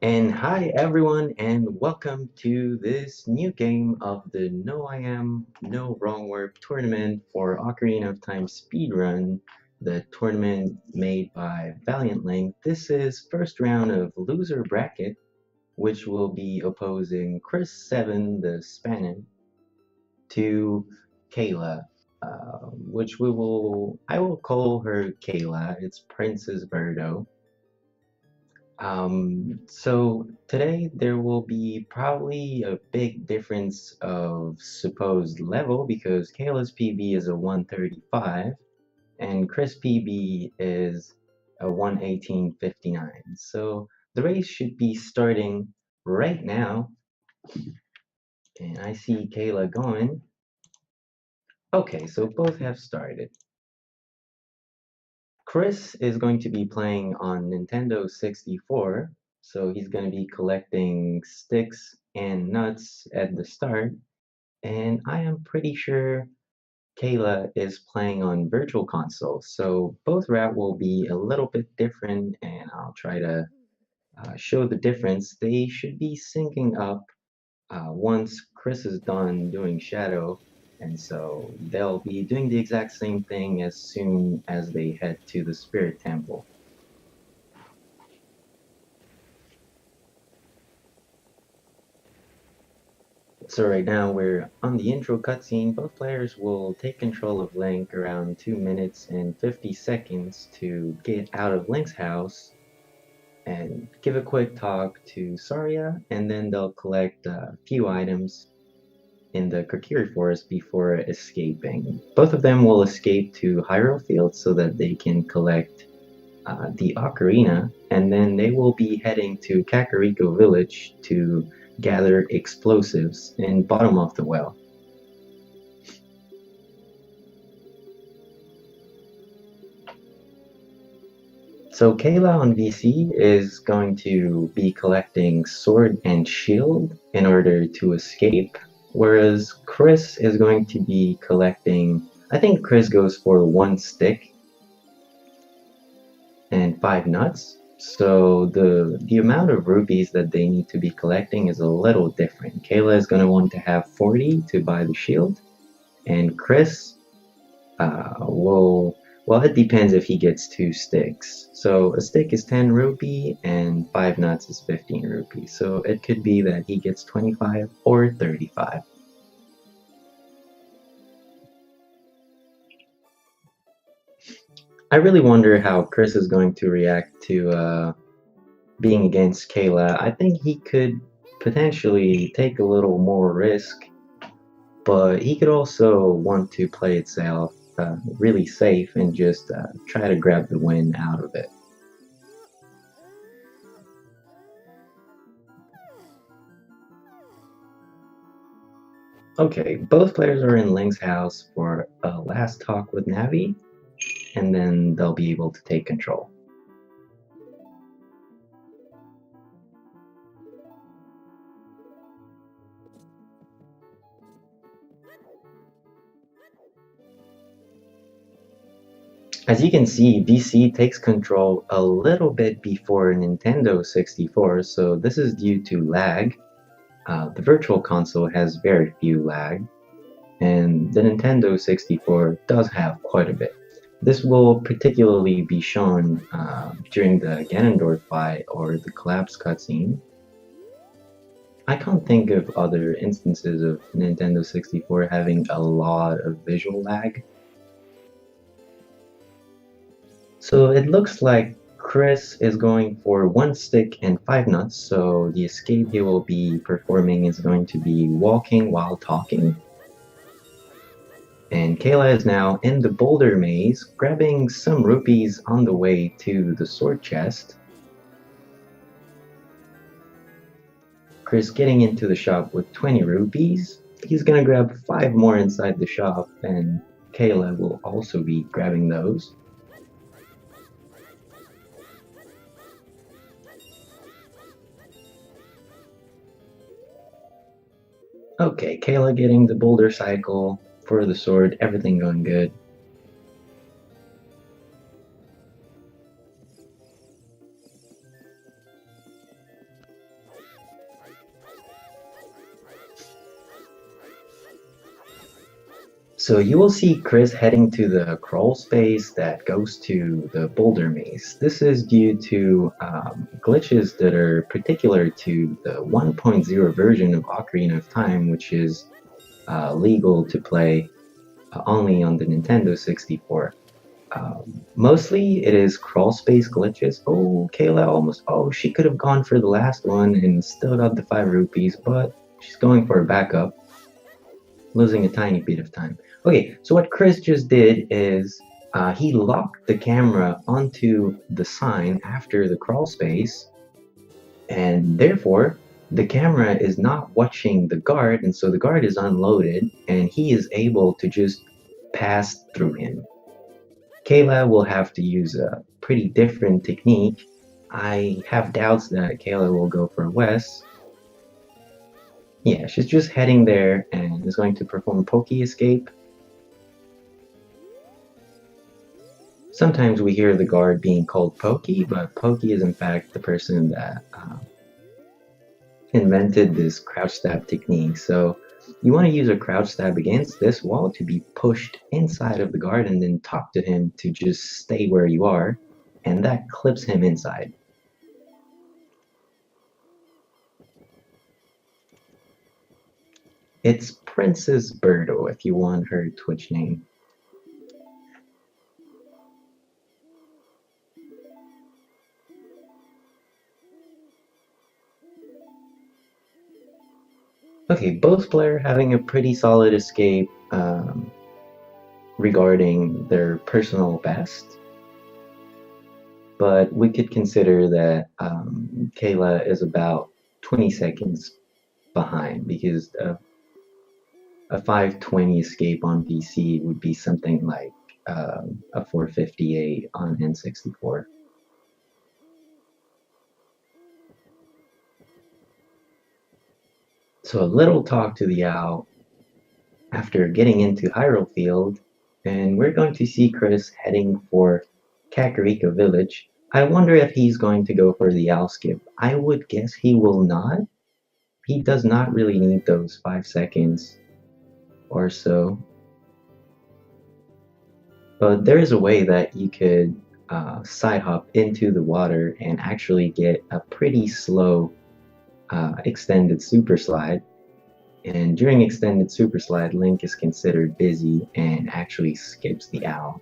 And hi everyone, and welcome to this new game of the No I Am No Wrong Word tournament for Ocarina of Time speedrun, the tournament made by Valiant Link. This is first round of loser bracket, which will be opposing Chris7, the Spanish, to Kayla, which I will call her Kayla. It's PrincessBirdo. So today there will be probably a big difference of supposed level because Kayla's PB is a 135 and Chris PB is a 118.59. So the race should be starting right now. And I see Kayla going. Okay, so both have started. Chris is going to be playing on Nintendo 64, so he's going to be collecting sticks and nuts at the start. And I am pretty sure Kayla is playing on Virtual Console, so both route will be a little bit different, and I'll try to show the difference. They should be syncing up once Chris is done doing Shadow, and so they'll be doing the exact same thing as soon as they head to the Spirit Temple. So right now we're on the intro cutscene. Both players will take control of Link around 2 minutes and 50 seconds to get out of Link's house and give a quick talk to Saria, and then they'll collect a few items in the Kokiri Forest before escaping. Both of them will escape to Hyrule Field so that they can collect the Ocarina, and then they will be heading to Kakariko Village to gather explosives in bottom of the well. So Kayla on VC is going to be collecting sword and shield in order to escape, whereas Chris is going to be collecting, I think Chris goes for 1 stick and 5 nuts. So the amount of rupees that they need to be collecting is a little different. Kayla is going to want to have 40 to buy the shield, and Chris well, it depends if he gets 2 sticks. So a stick is 10 rupee and 5 nuts is 15 rupees. So it could be that he gets 25 or 35. I really wonder how Chris is going to react to being against Kayla. I think he could potentially take a little more risk, but he could also want to play itself really safe and just try to grab the win out of it. Okay, both players are in Link's house for a last talk with Navi, and then they'll be able to take control. As you can see, VC takes control a little bit before Nintendo 64, so this is due to lag. The Virtual Console has very few lag, and the Nintendo 64 does have quite a bit. This will particularly be shown during the Ganondorf fight or the collapse cutscene. I can't think of other instances of Nintendo 64 having a lot of visual lag. So it looks like Chris is going for 1 stick and 5 nuts, so the escape he will be performing is going to be walking while talking. And Kayla is now in the boulder maze, grabbing some rupees on the way to the sword chest. Chris getting into the shop with 20 rupees. He's gonna grab 5 more inside the shop, and Kayla will also be grabbing those. Okay, Kayla getting the boulder cycle for the sword, everything going good. So you will see Chris heading to the crawl space that goes to the boulder maze. This is due to glitches that are particular to the 1.0 version of Ocarina of Time, which is legal to play only on the Nintendo 64. Mostly it is crawl space glitches. Oh, Kayla almost, oh, she could have gone for the last one and still got the 5 rupees, but she's going for a backup, losing a tiny bit of time. Okay, so what Chris just did is he locked the camera onto the sign after the crawl space, and therefore the camera is not watching the guard, and so the guard is unloaded, and he is able to just pass through him. Kayla will have to use a pretty different technique. I have doubts that Kayla will go for Wes. Yeah, she's just heading there and is going to perform Pokey Escape. Sometimes we hear the guard being called Pokey, but Pokey is in fact the person that invented this crouch stab technique. So you want to use a crouch stab against this wall to be pushed inside of the guard and then talk to him to just stay where you are, and that clips him inside. It's PrincessBirdo if you want her Twitch name. Okay, both players having a pretty solid escape regarding their personal best. But we could consider that Kayla is about 20 seconds behind, because a 520 escape on PC would be something like a 458 on N64. So a little talk to the owl after getting into Hyrule Field, and we're going to see Chris heading for Kakariko Village. I wonder if he's going to go for the owl skip. I would guess he will not. He does not really need those 5 seconds or so. But there is a way that you could side hop into the water and actually get a pretty slow extended super slide. And during extended super slide, Link is considered busy and actually skips the owl.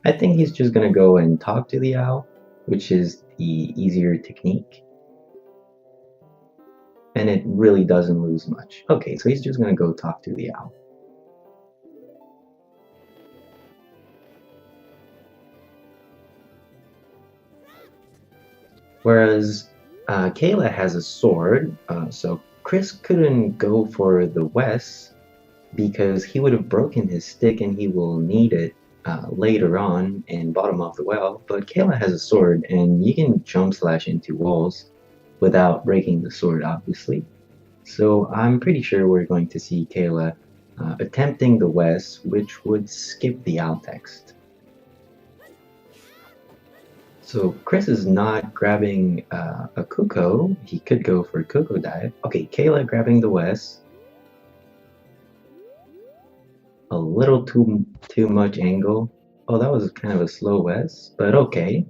I think he's just gonna go and talk to the owl, which is the easier technique. And it really doesn't lose much. Okay, so he's just gonna go talk to the owl. Whereas Kayla has a sword, so Chris couldn't go for the West because he would have broken his stick and he will need it later on in bottom of the well. But Kayla has a sword and you can jump slash into walls without breaking the sword, obviously. So I'm pretty sure we're going to see Kayla attempting the West, which would skip the alt text. So Chris is not grabbing a Kuko. He could go for Kuko dive. Okay, Kayla grabbing the West. A little too much angle. Oh, that was kind of a slow West, but okay.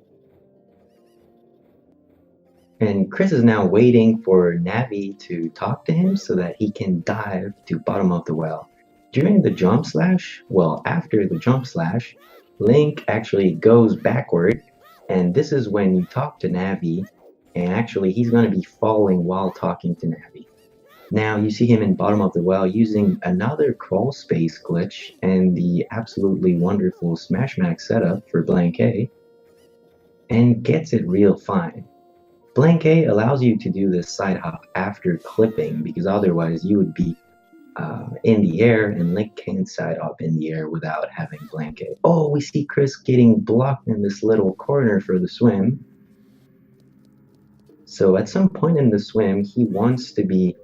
And Chris is now waiting for Navi to talk to him so that he can dive to bottom of the well. During the jump slash, well, after the jump slash, Link actually goes backward, and this is when you talk to Navi, and actually he's going to be falling while talking to Navi. Now you see him in bottom of the well using another crawl space glitch and the absolutely wonderful Smash Max setup for Blank A, and gets it real fine. Blank A allows you to do this side hop after clipping, because otherwise you would be in the air, and Link can't side hop in the air without having Blank A. Oh, we see Chris getting blocked in this little corner for the swim. So at some point in the swim, he wants to be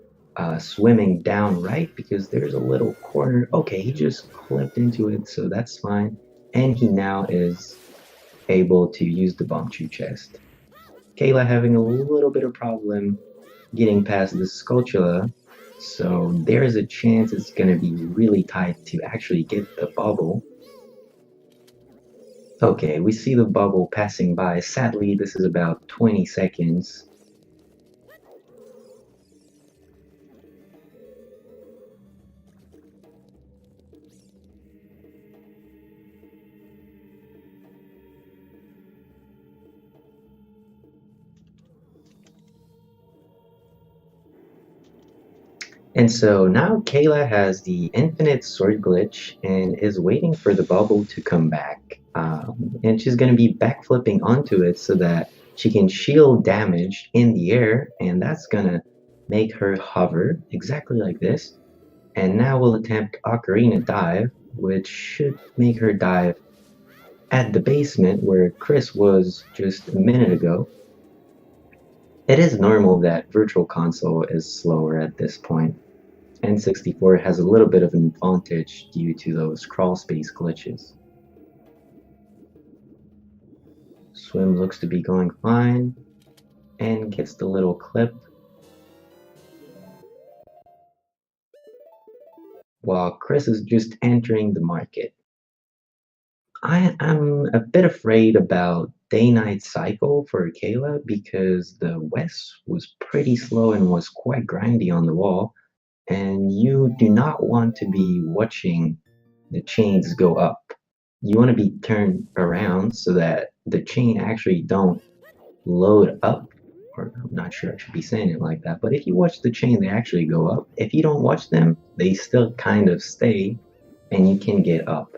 swimming down right because there's a little corner. Okay, he just clipped into it, so that's fine. And he now is able to use the Bombchu chest. Kayla having a little bit of problem getting past the Skulltula, So there's a chance it's gonna be really tight to actually get the bubble. Okay, we see the bubble passing by. Sadly, this is about 20 seconds. And so now Kayla has the infinite sword glitch and is waiting for the bubble to come back. And she's going to be backflipping onto it so that she can shield damage in the air, and that's going to make her hover exactly like this. And now we'll attempt Ocarina Dive, which should make her dive at the basement where Chris was just a minute ago. It is normal that Virtual Console is slower at this point. N64 has a little bit of an advantage due to those crawl space glitches. Swim looks to be going fine and gets the little clip while Chris is just entering the market. I'm a bit afraid about day-night cycle for Kayla because the West was pretty slow and was quite grindy on the wall, and you do not want to be watching the chains go up. You want to be turned around so that the chain actually don't load up, or I'm not sure I should be saying it like that, but if you watch the chain, they actually go up. If you don't watch them, they still kind of stay and you can get up.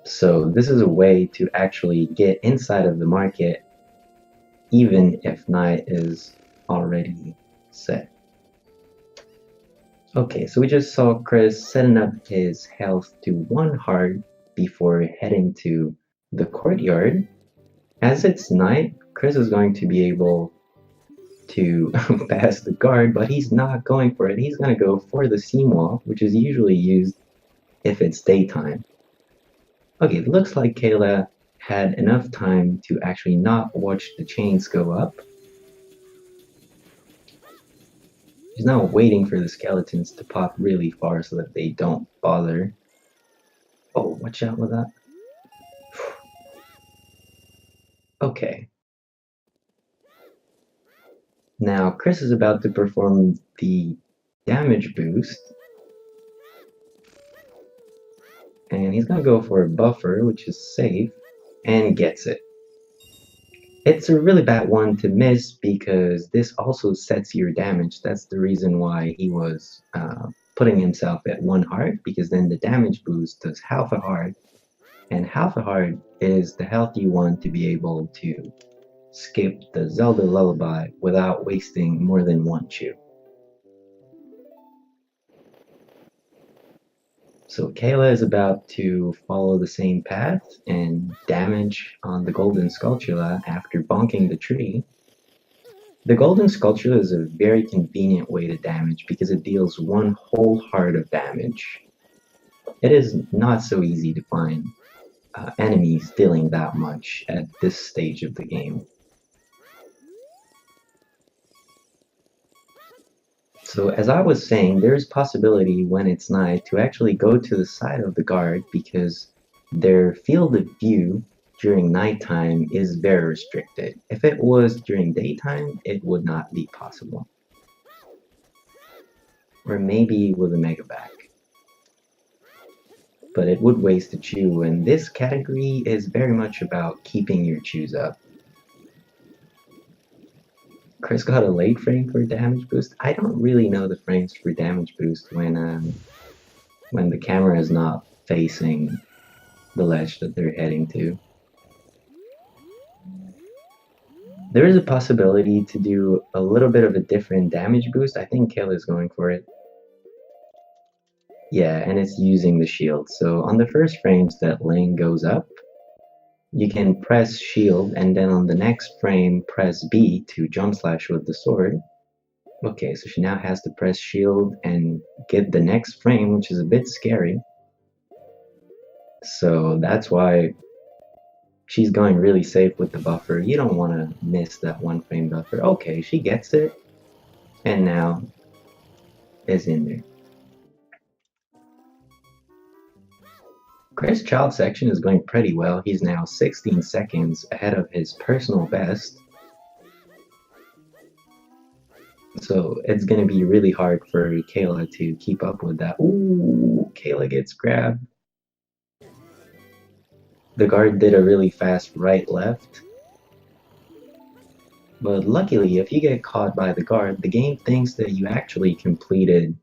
So this is a way to actually get inside of the market even if night is already set. Okay, so we just saw Chris setting up his health to 1 heart before heading to the courtyard. As it's night, Chris is going to be able to pass the guard, but he's not going for it. He's going to go for the seam wall, which is usually used if it's daytime. Okay, it looks like Kayla had enough time to actually not watch the chains go up. She's now waiting for the skeletons to pop really far so that they don't bother. Oh, watch out with that. Okay. Now, Chris is about to perform the damage boost. And he's going to go for a buffer, which is safe, and gets it. It's a really bad one to miss because this also sets your damage. That's the reason why he was putting himself at 1 heart, because then the damage boost does half a heart, and half a heart is the health you want to be able to skip the Zelda Lullaby without wasting more than 1 chew. So Kayla is about to follow the same path and damage on the Golden Skulltula after bonking the tree. The Golden Skulltula is a very convenient way to damage because it deals 1 whole heart of damage. It is not so easy to find enemies dealing that much at this stage of the game. So as I was saying, there's possibility when it's night to actually go to the side of the guard because their field of view during nighttime is very restricted. If it was during daytime, it would not be possible. Or maybe with a megaback. But it would waste a chew, and this category is very much about keeping your chews up. Chris got a late frame for damage boost. I don't really know the frames for damage boost when the camera is not facing the ledge that they're heading to. There is a possibility to do a little bit of a different damage boost. I think Kayla is going for it. Yeah, and it's using the shield. So on the first frames that lane goes up, you can press shield and then on the next frame press B to jump slash with the sword. Okay, so she now has to press shield and get the next frame, which is a bit scary. So that's why She's going really safe with the buffer. You don't want to miss that 1 frame buffer. Okay, she gets it, and now is in there. Chris' child section is going pretty well. He's now 16 seconds ahead of his personal best. So it's going to be really hard for Kayla to keep up with that. Ooh, Kayla gets grabbed. The guard did a really fast right-left. But luckily, if you get caught by the guard, the game thinks that you actually completed,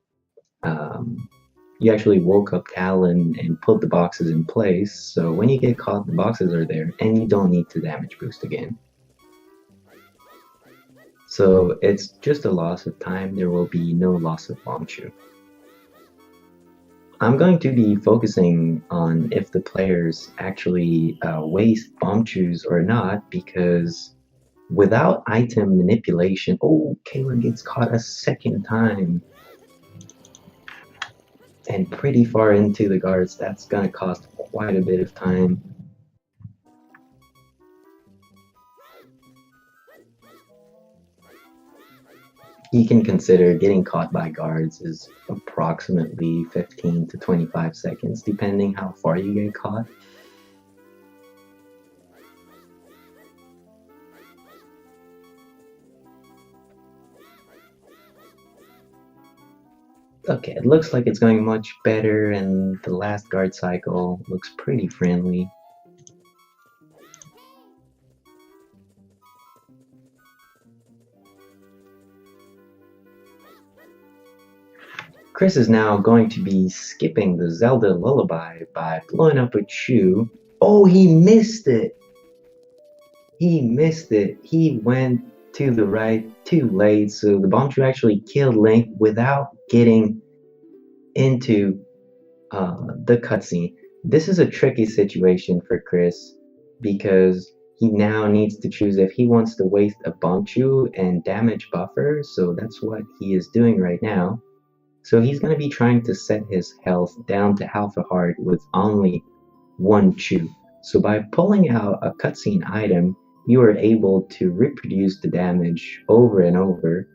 you actually woke up Talon and put the boxes in place. So when you get caught, the boxes are there, and you don't need to damage boost again. So it's just a loss of time. There will be no loss of bomb chew. I'm going to be focusing on if the players actually waste bomb chews or not, because without item manipulation... Oh, Kayla gets caught a second time. And pretty far into the guards. That's gonna cost quite a bit of time. You can consider getting caught by guards is approximately 15 to 25 seconds, depending how far you get caught. Okay, it looks like it's going much better, and the last guard cycle looks pretty friendly. Chris is now going to be skipping the Zelda lullaby by blowing up a chew. Oh, he missed it! He missed it. He went to the right too late, so the bomb chew actually killed Link without getting into the cutscene. This is a tricky situation for Chris because he now needs to choose if he wants to waste a bomb chew and damage buffer, so that's what he is doing right now. So he's going to be trying to set his health down to half a heart with only one chew. So by pulling out a cutscene item, you are able to reproduce the damage over and over.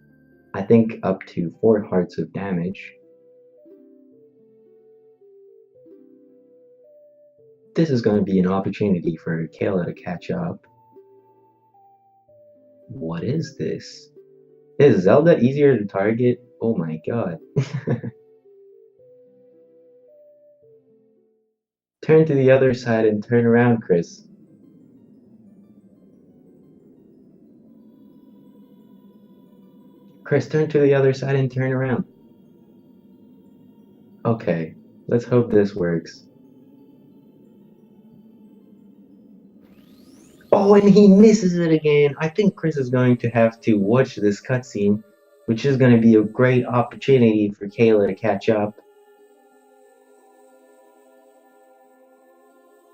I think up to 4 hearts of damage. This is going to be an opportunity for Kayla to catch up. What is this? Is Zelda easier to target? Oh my god. Turn to the other side and turn around, Chris. Chris, turn to the other side and turn around. Okay, let's hope this works. Oh, and he misses it again. I think Chris is going to have to watch this cutscene, which is going to be a great opportunity for Kayla to catch up.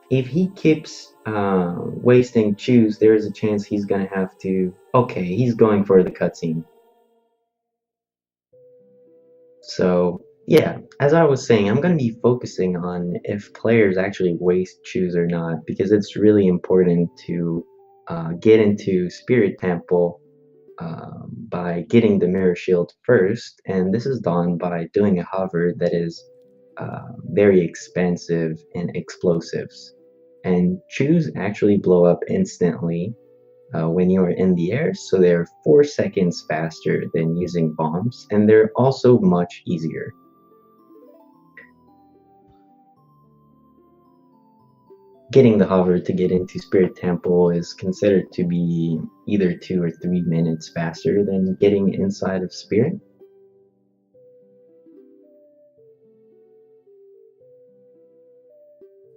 If he keeps wasting chews, there is a chance he's going to have to... Okay, he's going for the cutscene. So, yeah, as I was saying, I'm going to be focusing on if players actually waste chews or not, because it's really important to get into Spirit Temple by getting the Mirror Shield first, and this is done by doing a hover that is very expensive in explosives. And chews actually blow up instantly when you are in the air, so they're 4 seconds faster than using bombs, and they're also much easier. Getting the hover to get into Spirit Temple is considered to be either 2 or 3 minutes faster than getting inside of Spirit.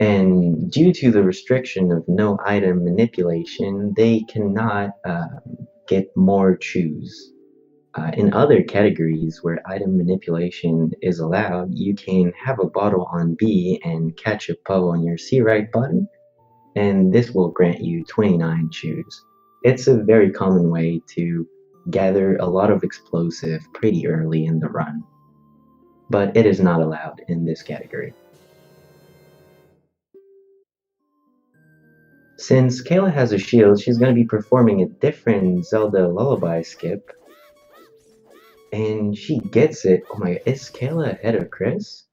And due to the restriction of no item manipulation, they cannot get more chews. In other categories where item manipulation is allowed, you can have a bottle on B and catch a Poe on your C right button, and this will grant you 29 chews. It's a very common way to gather a lot of explosive pretty early in the run, but it is not allowed in this category. Since Kayla has a shield, she's going to be performing a different Zelda lullaby skip. And she gets it. Oh my, is Kayla ahead of Chris?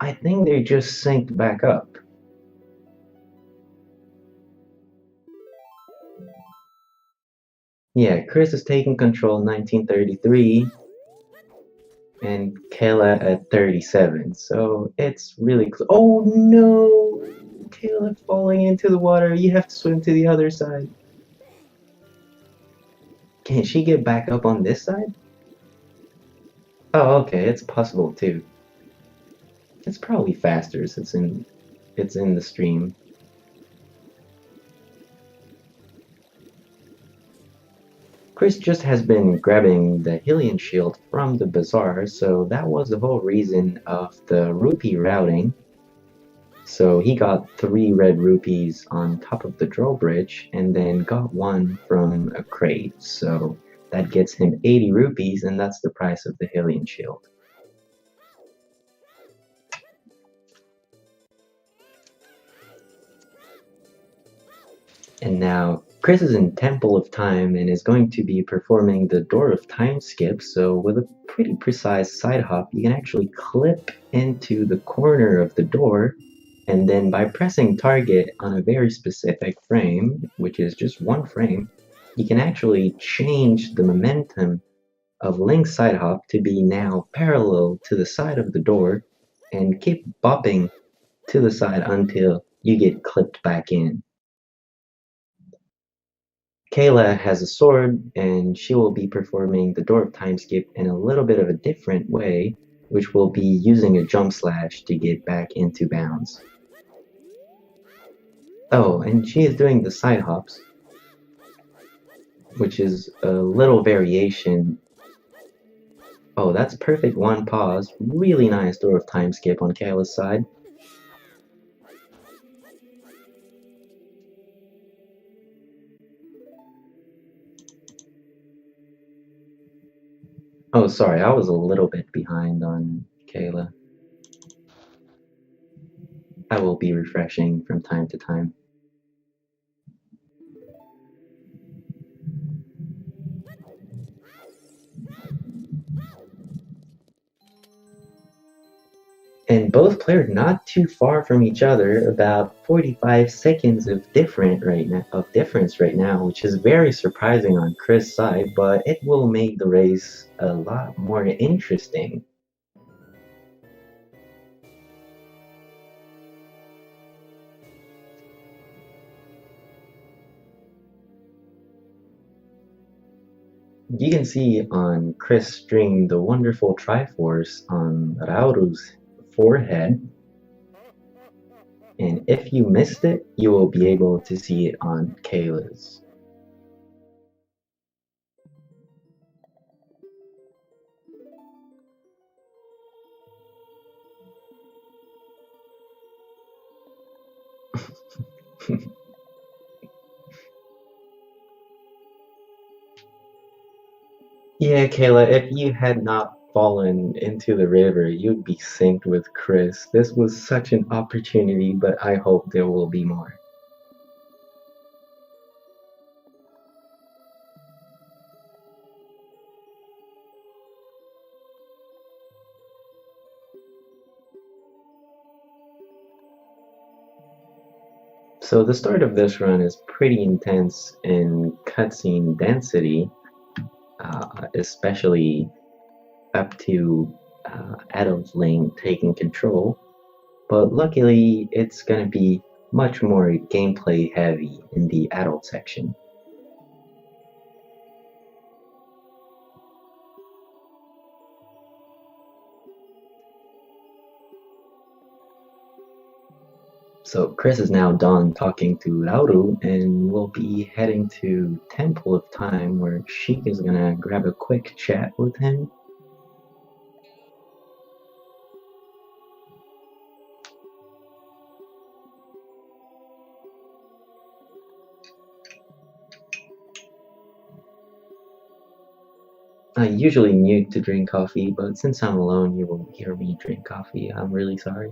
I think they just synced back up. Yeah, Chris is taking control 1933 and Kayla at 37. So it's really close. Oh no! Kayla falling into the water. You have to swim to the other side. Can she get back up on this side? Oh, okay, it's possible too. It's probably faster since it's in the stream. Chris just has been grabbing the Hylian shield from the bazaar, so that was the whole reason of the rupee routing. So he got 3 red rupees on top of the drawbridge and then got 1 from a crate, so that gets him 80 rupees and that's the price of the Hylian shield. And now Chris is in Temple of Time and is going to be performing the Door of Time skip, so with a pretty precise side hop you can actually clip into the corner of the door, and then by pressing target on a very specific frame, which is just 1 frame, you can actually change the momentum of Link's side hop to be now parallel to the side of the door and keep bopping to the side until you get clipped back in. Kayla has a sword, and she will be performing the Door of Time skip in a little bit of a different way, which will be using a jump slash to get back into bounds. Oh, and she is doing the side hops, which is a little variation. Oh, that's perfect 1 pause. Really nice Door of Time skip on Kayla's side. Oh, sorry, I was a little bit behind on Kayla. I will be refreshing from time to time. And both players not too far from each other, about 45 seconds of difference right now, which is very surprising on Chris' side, but it will make the race a lot more interesting. You can see on Chris' string the wonderful Triforce on Rauru's forehead, and if you missed it, you will be able to see it on Kayla's. Yeah, Kayla, if you had not fallen into the river, you'd be synced with Chris. This was such an opportunity, but I hope there will be more. So the start of this run is pretty intense in cutscene density, especially up to Adult Link taking control, but luckily it's gonna be much more gameplay heavy in the adult section. So Chris is now done talking to Lauru and will be heading to Temple of Time where Sheik is gonna grab a quick chat with him. I usually mute to drink coffee, but since I'm alone, you will hear me drink coffee. I'm really sorry.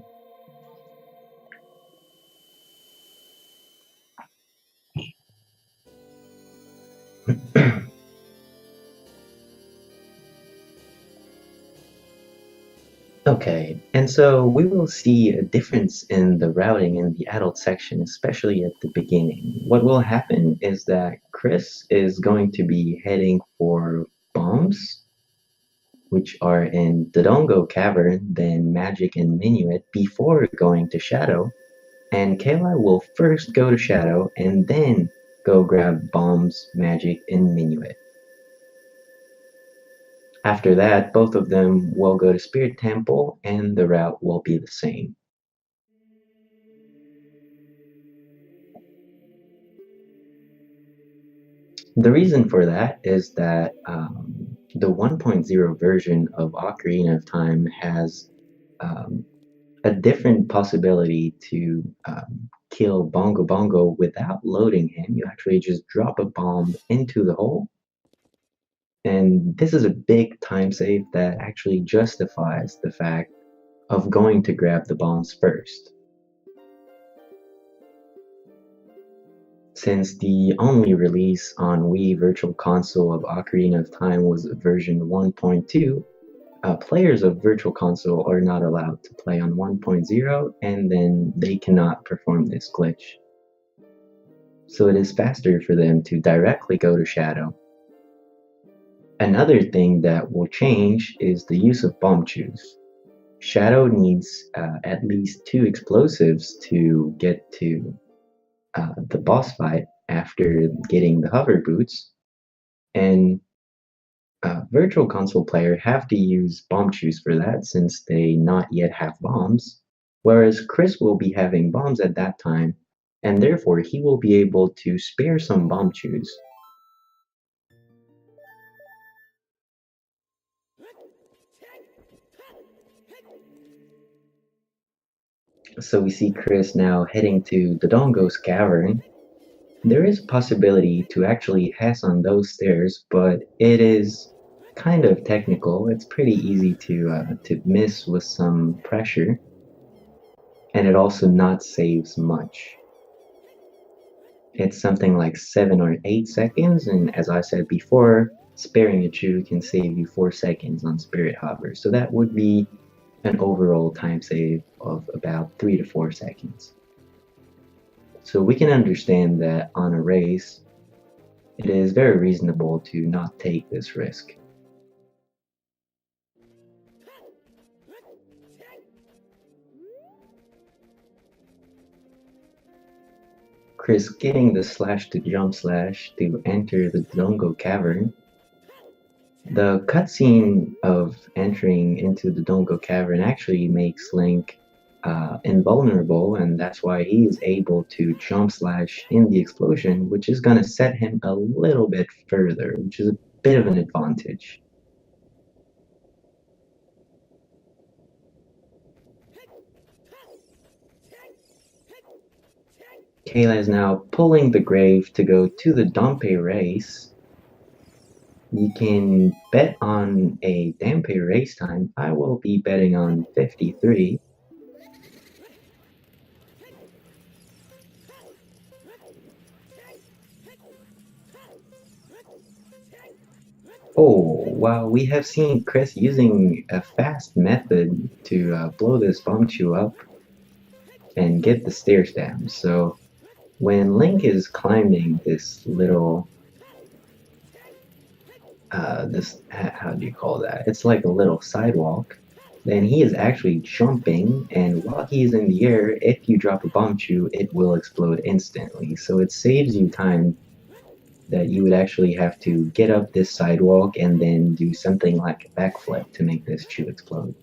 Okay, and so we will see a difference in the routing in the adult section, especially at the beginning. What will happen is that Chris is going to be heading for bombs, which are in Dodongo Cavern, then Magic and Minuet before going to Shadow, and Kayla will first go to Shadow and then go grab bombs, Magic, and Minuet. After that, both of them will go to Spirit Temple and the route will be the same. The reason for that is that the 1.0 version of Ocarina of Time has um, a different possibility to kill Bongo Bongo without loading him. You actually just drop a bomb into the hole, and this is a big time save that actually justifies the fact of going to grab the bombs first. Since the only release on Wii Virtual Console of Ocarina of Time was version 1.2, players of Virtual Console are not allowed to play on 1.0 and then they cannot perform this glitch. So it is faster for them to directly go to Shadow. Another thing that will change is the use of bomb chews. Shadow needs at least 2 explosives to get to the boss fight after getting the hover boots, and Virtual Console player have to use bomb chews for that since they not yet have bombs, whereas Chris will be having bombs at that time, and therefore he will be able to spare some bomb chews. So we see Chris now heading to the Dongo's cavern. There is a possibility to actually pass on those stairs, but it is kind of technical. It's pretty easy to miss with some pressure, and it also not saves much. It's something like 7 or 8 seconds, and as I said before, sparing a chew can save you 4 seconds on Spirit Hover, so that would be an overall time save of about 3 to 4 seconds. So we can understand that on a race, it is very reasonable to not take this risk. Chris getting the slash to jump slash to enter the Dongo Cavern. The cutscene of entering into the Dongo Cavern actually makes Link invulnerable, and that's why he is able to jump slash in the explosion, which is going to set him a little bit further, which is a bit of an advantage. Kayla is now pulling the grave to go to the Dompe race. You can bet on a Dompe race time. I will be betting on 53. Oh, wow, we have seen Chris using a fast method to blow this Bombchu up and get the stairs down. So when Link is climbing this little, how do you call that? It's like a little sidewalk. Then he is actually jumping, and while he is in the air, if you drop a Bombchu, it will explode instantly. So it saves you time that you would actually have to get up this sidewalk and then do something like a backflip to make this chew explode.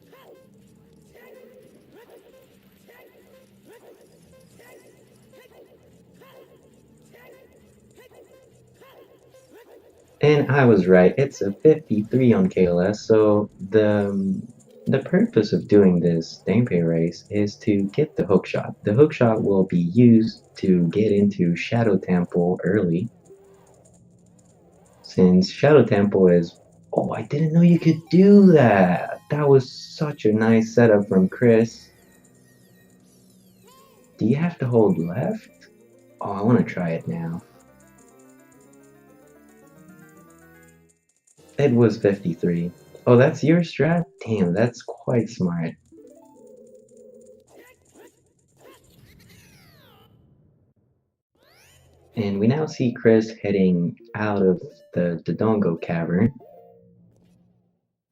And I was right, it's a 53 on KLS, so the purpose of doing this Dampe race is to get the hookshot. The hookshot will be used to get into Shadow Temple early, since Shadow Temple is... Oh, I didn't know you could do that! That was such a nice setup from Chris. Do you have to hold left? Oh, I want to try it now. It was 53. Oh, that's your strat? Damn, that's quite smart. And we now see Chris heading out of the Dodongo cavern.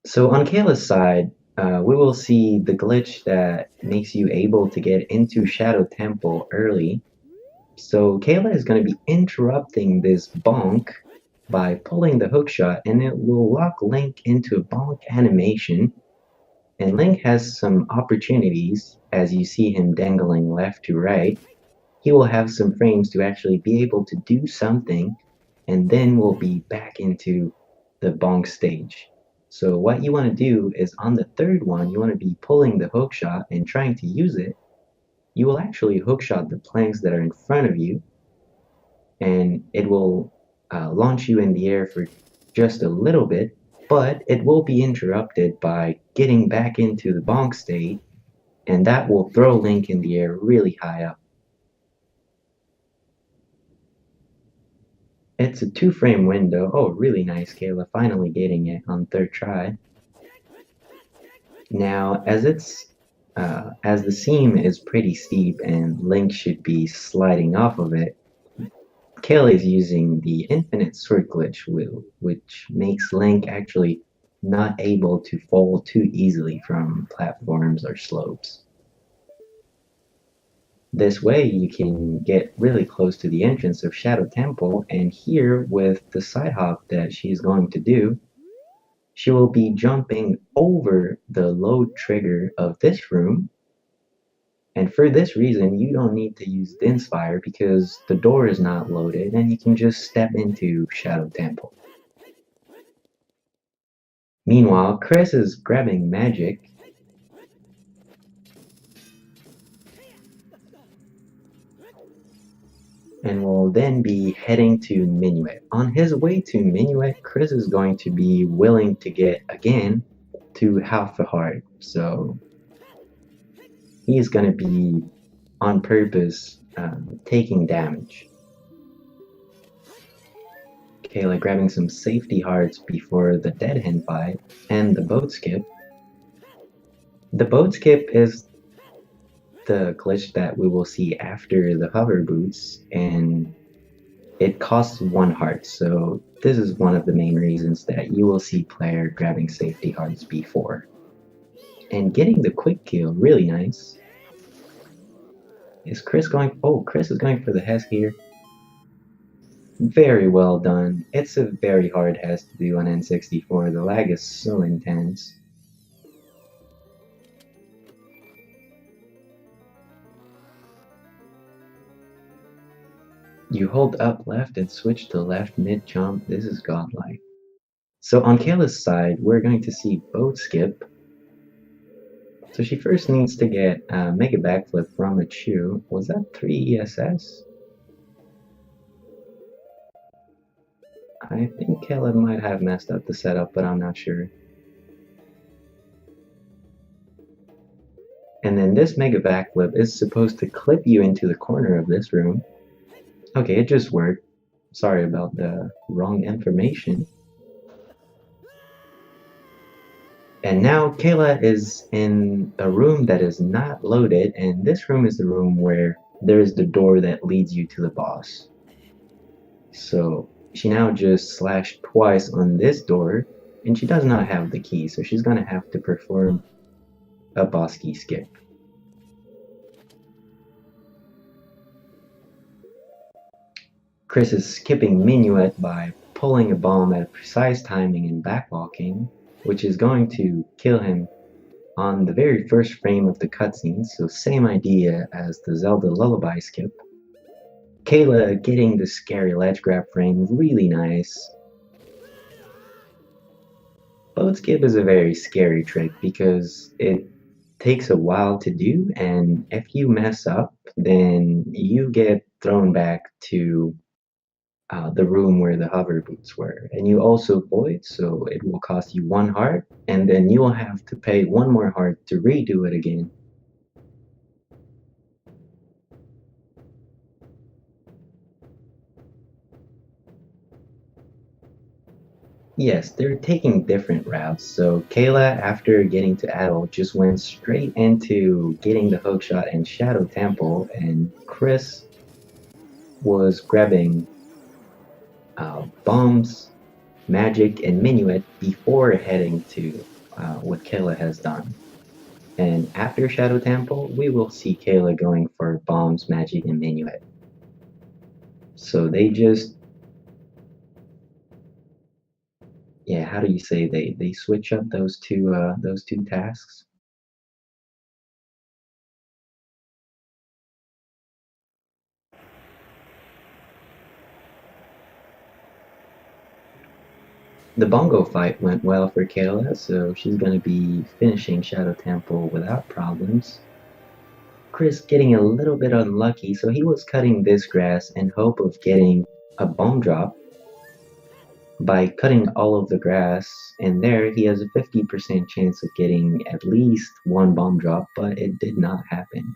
So on Kayla's side, we will see the glitch that makes you able to get into Shadow Temple early. So Kayla is going to be interrupting this bonk by pulling the hookshot, and it will lock Link into a bonk animation. And Link has some opportunities as you see him dangling left to right. He will have some frames to actually be able to do something, and then we'll be back into the bonk stage. So what you want to do is on the third one, you want to be pulling the hookshot and trying to use it. You will actually hookshot the planks that are in front of you, and it will launch you in the air for just a little bit, but it will be interrupted by getting back into the bonk state, and that will throw Link in the air really high up. It's a 2 frame window. Oh, really nice, Kayla, finally getting it on third try. Now, as the seam is pretty steep and Link should be sliding off of it, Kayla is using the infinite sword glitch wheel, which makes Link actually not able to fall too easily from platforms or slopes. This way you can get really close to the entrance of Shadow Temple, and here with the side hop that she's going to do, she will be jumping over the load trigger of this room. And for this reason, you don't need to use Dinspire because the door is not loaded and you can just step into Shadow Temple. Meanwhile, Chris is grabbing magic and will then be heading to Minuet. On his way to Minuet, Chris is going to be willing to get again to half a heart. So he's going to be on purpose taking damage. Kayla grabbing some safety hearts before the dead hand fight and the boat skip. The boat skip is the glitch that we will see after the hover boots, and it costs 1 heart, so this is one of the main reasons that you will see player grabbing safety hearts before. And getting the quick kill, really nice. Is Chris going? Oh, Chris is going for the Hess here. Very well done. It's a very hard Hess to do on N64. The lag is so intense. You hold up left and switch to left mid jump. This is godlike. So on Kayla's side, we're going to see boat skip. So she first needs to get a mega backflip from a chew. Was that 3 ESS? I think Kayla might have messed up the setup, but I'm not sure. And then this mega backflip is supposed to clip you into the corner of this room. Okay, it just worked. Sorry about the wrong information. And now Kayla is in a room that is not loaded, and this room is the room where there is the door that leads you to the boss. So she now just slashed twice on this door, and she does not have the key, so she's gonna have to perform a boss key skip. Chris is skipping Minuet by pulling a bomb at a precise timing and backwalking, which is going to kill him on the very first frame of the cutscene, so same idea as the Zelda Lullaby skip. Kayla getting the scary ledge grab frame, really nice. Boat skip is a very scary trick because it takes a while to do, and if you mess up, then you get thrown back to the room where the hover boots were, and you also void, so it will cost you 1 heart, and then you will have to pay 1 more heart to redo it again. Yes, they're taking different routes. So Kayla, after getting to Adult, just went straight into getting the hookshot and Shadow Temple, and Chris was grabbing bombs, magic, and minuet before heading to what Kayla has done. And after Shadow Temple, we will see Kayla going for bombs, magic, and minuet. So they just, yeah, how do you say they switch up those two tasks? The bongo fight went well for Kayla, so she's gonna be finishing Shadow Temple without problems. Chris getting a little bit unlucky, so he was cutting this grass in hope of getting a bomb drop. By cutting all of the grass in there, he has a 50% chance of getting at least one bomb drop, but it did not happen.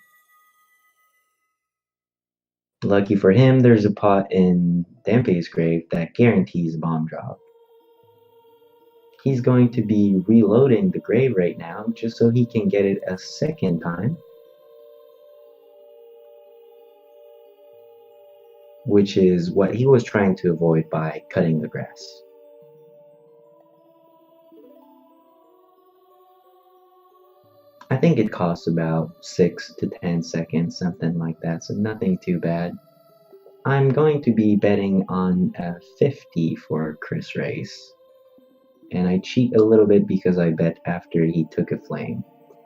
Lucky for him, there's a pot in Dampe's grave that guarantees a bomb drop. He's going to be reloading the grave right now just so he can get it a second time, which is what he was trying to avoid by cutting the grass. I think it costs about 6 to 10 seconds, something like that, so nothing too bad. I'm going to be betting on a 50 for Chris Race. And I cheat a little bit because I bet after he took a flame.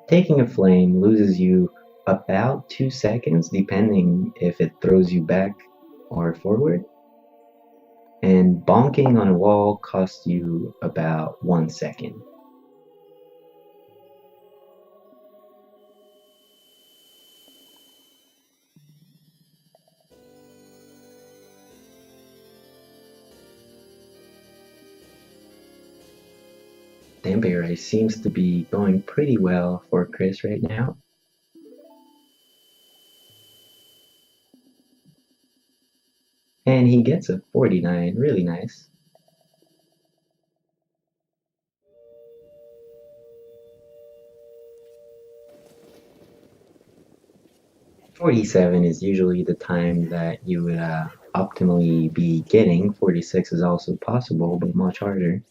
Taking a flame loses you about 2 seconds, depending if it throws you back or forward. And bonking on a wall costs you about 1 second. Danbury seems to be going pretty well for Chris right now. And he gets a 49, really nice. 47 is usually the time that you would optimally be getting. 46 is also possible, but much harder.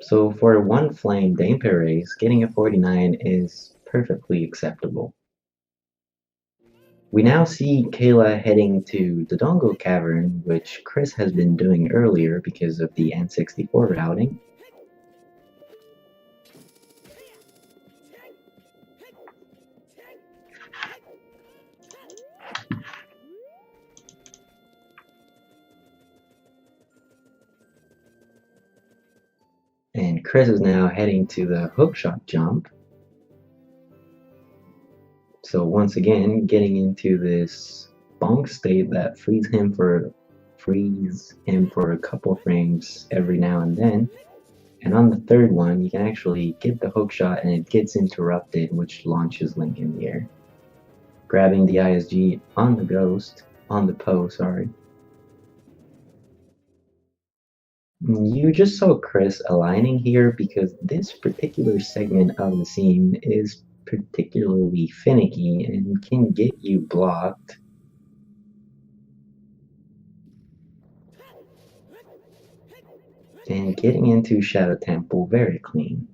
So for one flame Damper race, getting a 49 is perfectly acceptable. We now see Kayla heading to the Dongo Cavern, which Chris has been doing earlier because of the N64 routing. And Chris is now heading to the hookshot jump. So once again, getting into this bonk state that frees him for a couple frames every now and then. And on the third one, you can actually get the hook shot and it gets interrupted, which launches Link in the air. Grabbing the ISG on the Poe, sorry. You just saw Chris aligning here because this particular segment of the scene is particularly finicky and can get you blocked. And getting into Shadow Temple very clean.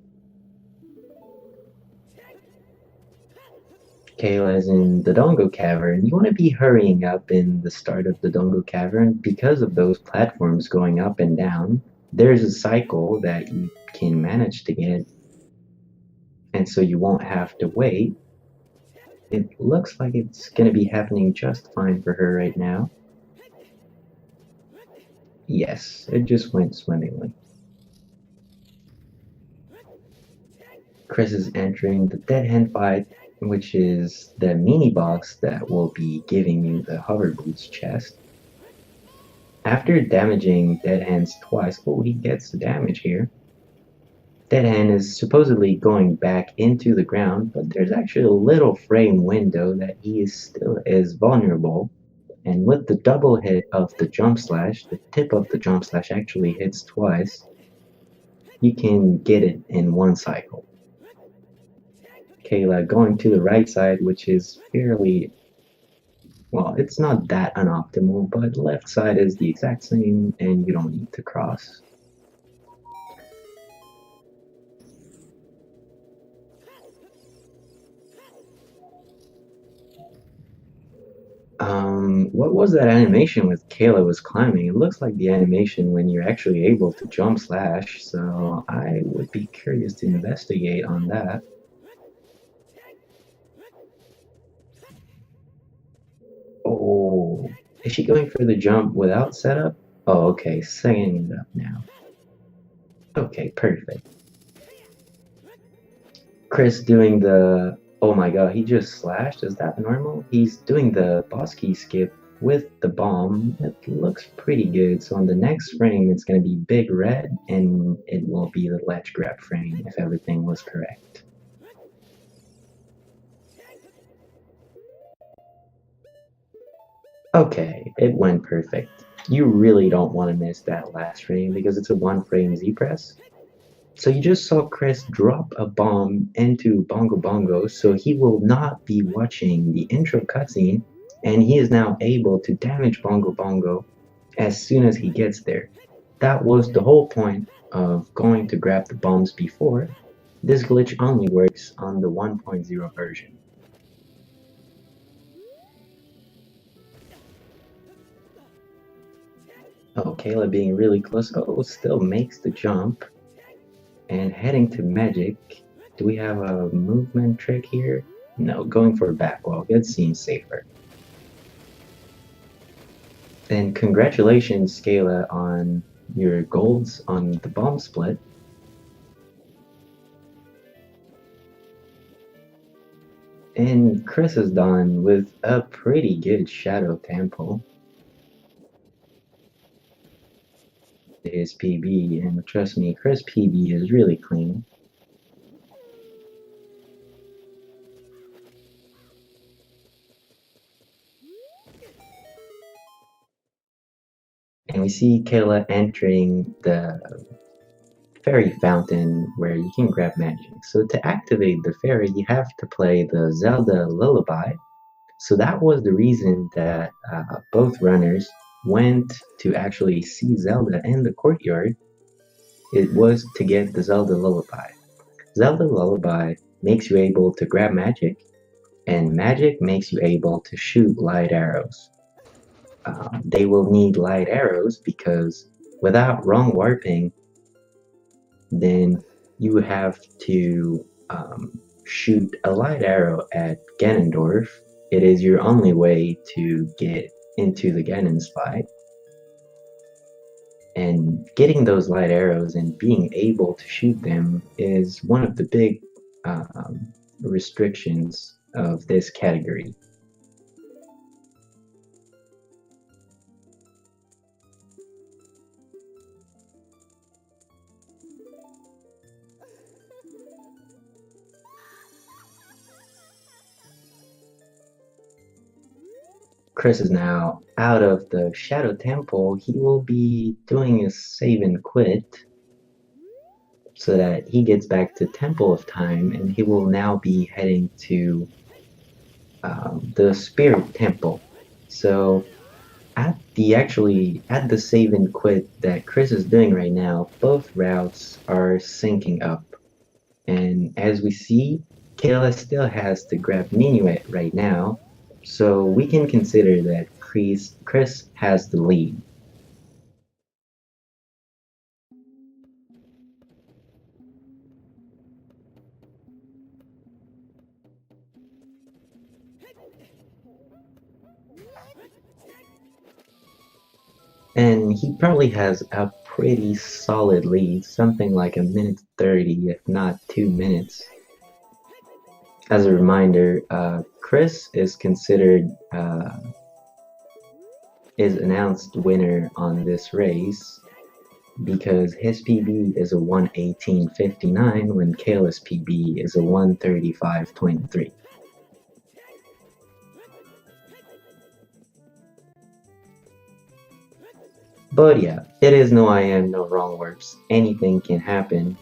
Kayla is in the Dongo Cavern. You want to be hurrying up in the start of the Dongo Cavern because of those platforms going up and down. There's a cycle that you can manage to get, and so you won't have to wait. It looks like it's going to be happening just fine for her right now. Yes, it just went swimmingly. Chris is entering the Dead Hand fight, which is the mini boss that will be giving you the Hover Boots chest. After damaging Dead Hands twice, oh, he gets the damage here. Dead Hand is supposedly going back into the ground, but there's actually a little frame window that he is still vulnerable. And with the double hit of the jump slash, the tip of the jump slash actually hits twice, you can get it in one cycle. Kayla going to the right side, which is fairly, well, it's not that unoptimal, but left side is the exact same and you don't need to cross. What was that animation with Kayla was climbing? It looks like the animation when you're actually able to jump slash, so I would be curious to investigate on that. Oh, is she going for the jump without setup? Oh, okay, setting it up now. Okay, perfect. Chris doing the, oh my god, he just slashed, is that normal? He's doing the boss key skip with the bomb. It looks pretty good, so on the next frame it's going to be big red and it will be the ledge grab frame if everything was correct. Okay, it went perfect. You really don't want to miss that last frame because it's a one frame Z press. So you just saw Chris drop a bomb into Bongo Bongo, so he will not be watching the intro cutscene, and he is now able to damage Bongo Bongo as soon as he gets there. That was the whole point of going to grab the bombs before. This glitch only works on the 1.0 version. Oh, Kayla being really close. Oh, still makes the jump. And heading to magic, do we have a movement trick here? No, going for a backwalk, it seems safer. And congratulations, Scala, on your golds on the bomb split. And Chris is done with a pretty good Shadow Temple. His PB, and trust me, Chris PB is really clean. And we see Kayla entering the fairy fountain where you can grab magic. So to activate the fairy, you have to play the Zelda Lullaby. So that was the reason that both runners went to actually see Zelda in the courtyard. It was to get the Zelda Lullaby. Zelda Lullaby makes you able to grab magic, and magic makes you able to shoot light arrows. They will need light arrows because without wrong warping, then you have to shoot a light arrow at Ganondorf. It is your only way to get into the Ganon's fight. And getting those light arrows and being able to shoot them is one of the big restrictions of this category. Chris is now out of the Shadow Temple. He will be doing a save and quit so that he gets back to Temple of Time, and he will now be heading to the Spirit Temple. So at the save and quit that Chris is doing right now, both routes are syncing up. And as we see, Kayla still has to grab Minuet right now, so we can consider that Chris has the lead. And he probably has a pretty solid lead, something like a minute 30, if not 2 minutes. As a reminder, Chris is considered is announced winner on this race because his PB is a 1:18:59 when Kayla's PB is a 1:35:23. But yeah, it is no I am, no wrong works. Anything can happen.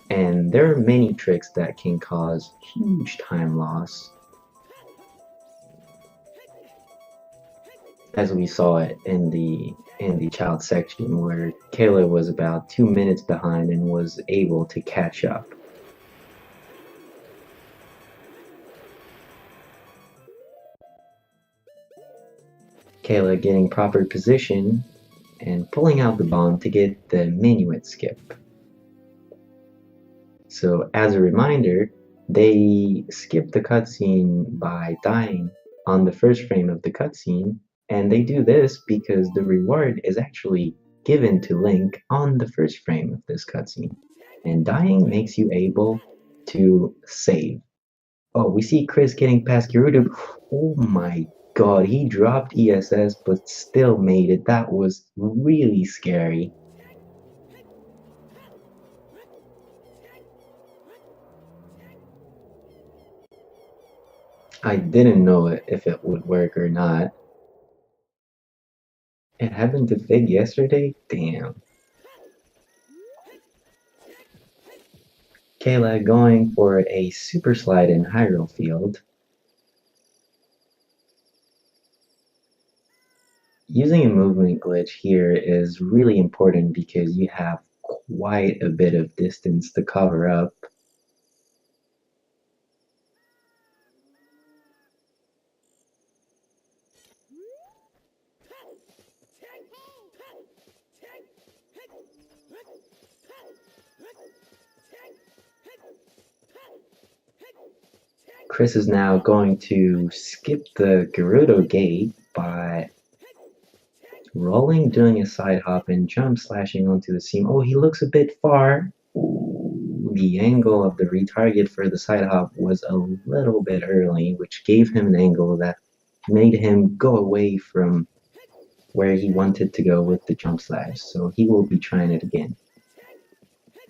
And there are many tricks that can cause huge time loss. As we saw it in the child section where Kayla was about 2 minutes behind and was able to catch up. Kayla getting proper position and pulling out the bomb to get the minuet skip. So as a reminder, they skip the cutscene by dying on the first frame of the cutscene, and they do this because the reward is actually given to Link on the first frame of this cutscene. And dying makes you able to save. Oh, we see Chris getting past Gerudo. Oh my god, he dropped ESS but still made it. That was really scary. I didn't know if it would work or not. It happened to Fig yesterday? Damn. Kayla going for a super slide in Hyrule Field. Using a movement glitch here is really important because you have quite a bit of distance to cover up. Chris is now going to skip the Gerudo gate by rolling, doing a side hop, and jump slashing onto the seam. Oh, he looks a bit far. Ooh, the angle of the retarget for the side hop was a little bit early, which gave him an angle that made him go away from where he wanted to go with the jump slash, so he will be trying it again.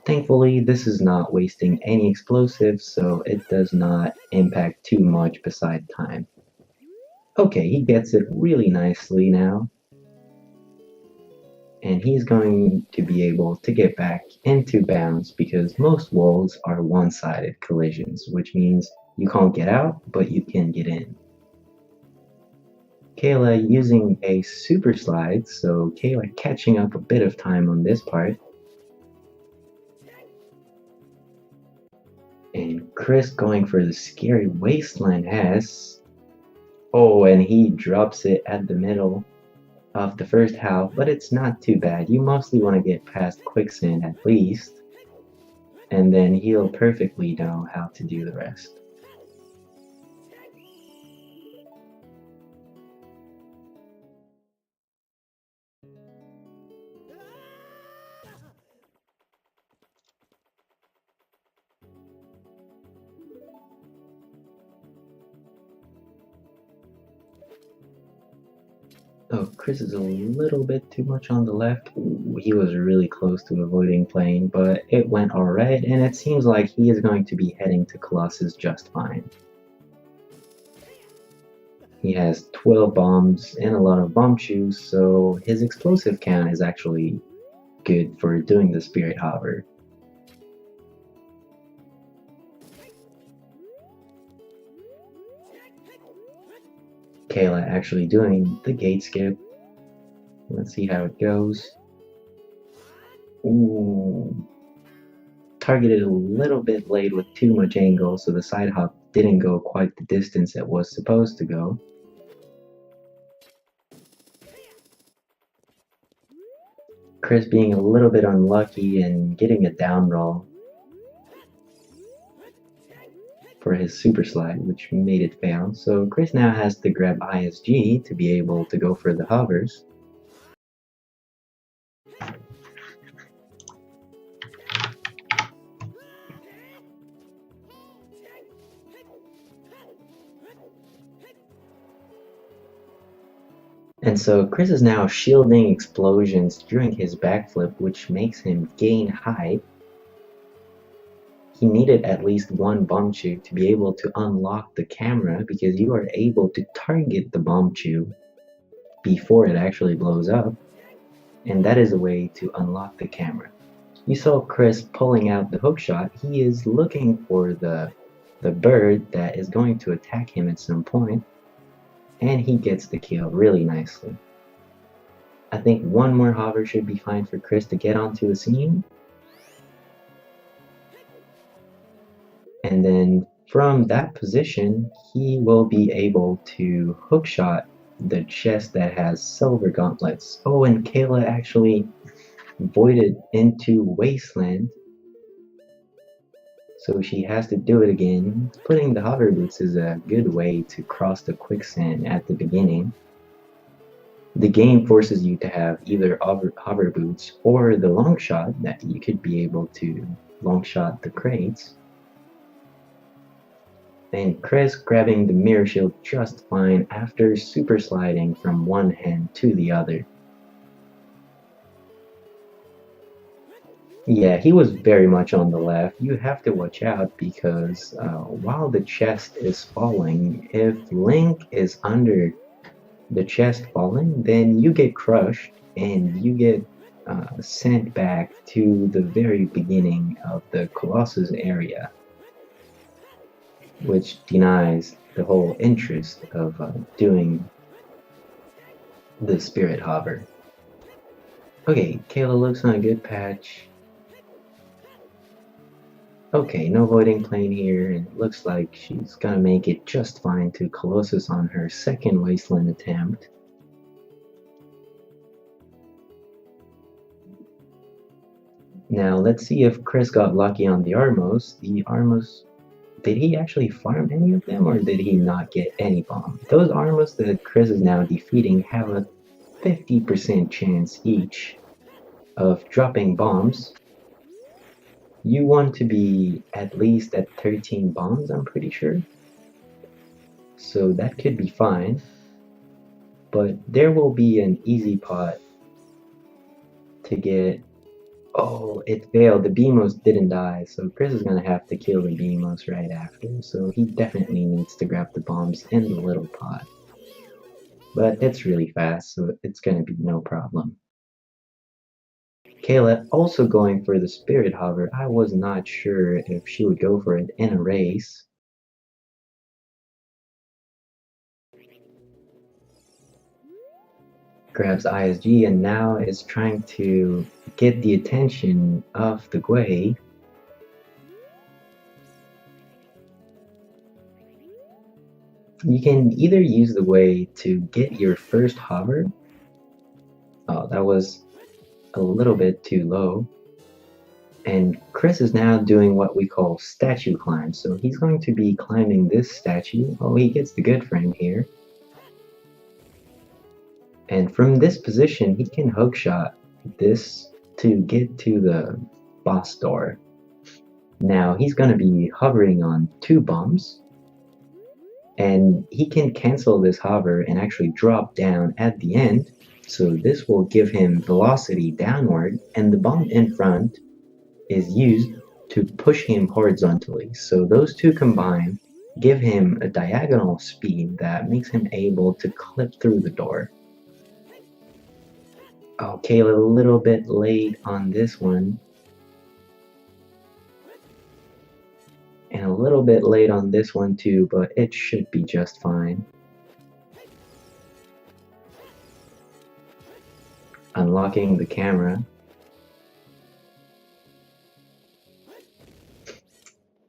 Thankfully, this is not wasting any explosives, so it does not impact too much beside time. Okay, he gets it really nicely now. And he's going to be able to get back into bounds because most walls are one-sided collisions, which means you can't get out, but you can get in. Kayla using a super slide, so Kayla catching up a bit of time on this part. And Chris going for the scary wasteland S. Oh, and he drops it at the middle of the first half, but it's not too bad. You mostly want to get past quicksand at least, and then he'll perfectly know how to do the rest. Oh, Chris is a little bit too much on the left. Ooh, he was really close to avoiding playing, but it went alright, and it seems like he is going to be heading to Colossus just fine. He has 12 bombs and a lot of bomb shoes, so his explosive count is actually good for doing the Spirit Hover. Kayla actually doing the gate skip. Let's see how it goes. Ooh. Targeted a little bit late with too much angle, so the side hop didn't go quite the distance it was supposed to go. Chris being a little bit unlucky and getting a down roll for his super slide, which made it fail. So Chris now has to grab ISG to be able to go for the hovers. And so Chris is now shielding explosions during his backflip, which makes him gain height. He needed at least one bomb chew to be able to unlock the camera because you are able to target the bomb chew before it actually blows up, and that is a way to unlock the camera. You saw Chris pulling out the hookshot. He is looking for the bird that is going to attack him at some point, and he gets the kill really nicely. I think one more hover should be fine for Chris to get onto the scene. And then from that position, he will be able to hookshot the chest that has silver gauntlets. Oh, and Kayla actually voided into Wasteland, so she has to do it again. Putting the hover boots is a good way to cross the quicksand at the beginning. The game forces you to have either hover boots or the long shot that you could be able to long shot the crates. And Chris grabbing the mirror shield just fine after super sliding from one hand to the other. Yeah, he was very much on the left. You have to watch out because while the chest is falling, if Link is under the chest falling, then you get crushed and you get sent back to the very beginning of the Colossus area, which denies the whole interest of doing the Spirit Hover. Okay, Kayla looks on a good patch. Okay, no voiding plane here, and it looks like she's gonna make it just fine to Colossus on her second Wasteland attempt. Now let's see if Chris got lucky on the Armos. The Armos, did he actually farm any of them or did he not get any bomb? Those Armos that Chris is now defeating have a 50% chance each of dropping bombs. You want to be at least at 13 bombs, I'm pretty sure. So that could be fine. But there will be an easy pot to get... Oh, it failed. The Beamos didn't die, so Chris is gonna have to kill the Beamos right after. So he definitely needs to grab the bombs in the little pot. But it's really fast, so it's gonna be no problem. Kayla also going for the Spirit Hover. I was not sure if she would go for it in a race. Grabs ISG and now is trying to get the attention of the Gwei. You can either use the Gwei to get your first hover. Oh, that was a little bit too low. And Chris is now doing what we call statue climb. So he's going to be climbing this statue. Oh, he gets the good frame here. And from this position, he can hookshot this to get to the boss door. Now he's going to be hovering on 2 bombs. And he can cancel this hover and actually drop down at the end. So this will give him velocity downward, and the bomb in front is used to push him horizontally. So those two combined give him a diagonal speed that makes him able to clip through the door. Okay, a little bit late on this one. And a little bit late on this one too, but it should be just fine. Unlocking the camera.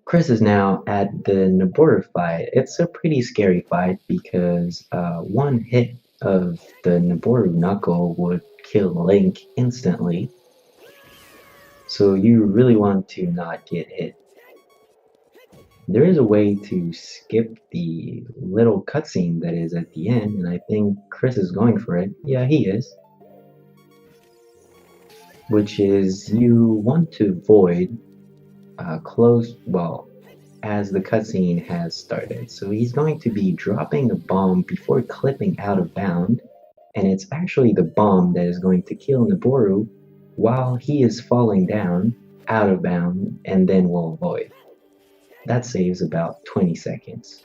Chris is now at the Naboru fight. It's a pretty scary fight because one hit of the Naboru knuckle would kill Link instantly. So you really want to not get hit. There is a way to skip the little cutscene that is at the end, and I think Chris is going for it. Yeah, he is. Which is you want to void close, well, as the cutscene has started. So he's going to be dropping a bomb before clipping out of bound, and it's actually the bomb that is going to kill Naboru while he is falling down out of bound, and then will void. That saves about 20 seconds.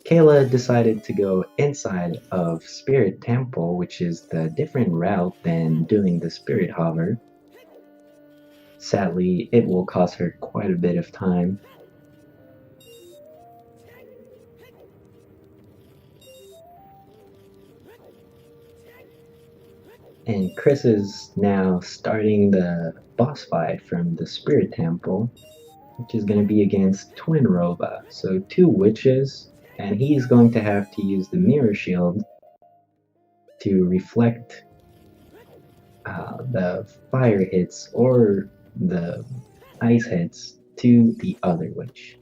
Kayla decided to go inside of Spirit Temple, which is the different route than doing the Spirit Hover. Sadly, it will cost her quite a bit of time. And Chris is now starting the boss fight from the Spirit Temple, which is going to be against Twin Rova. So two witches, and he's going to have to use the Mirror Shield to reflect the fire hits or the ice hits to the other witch.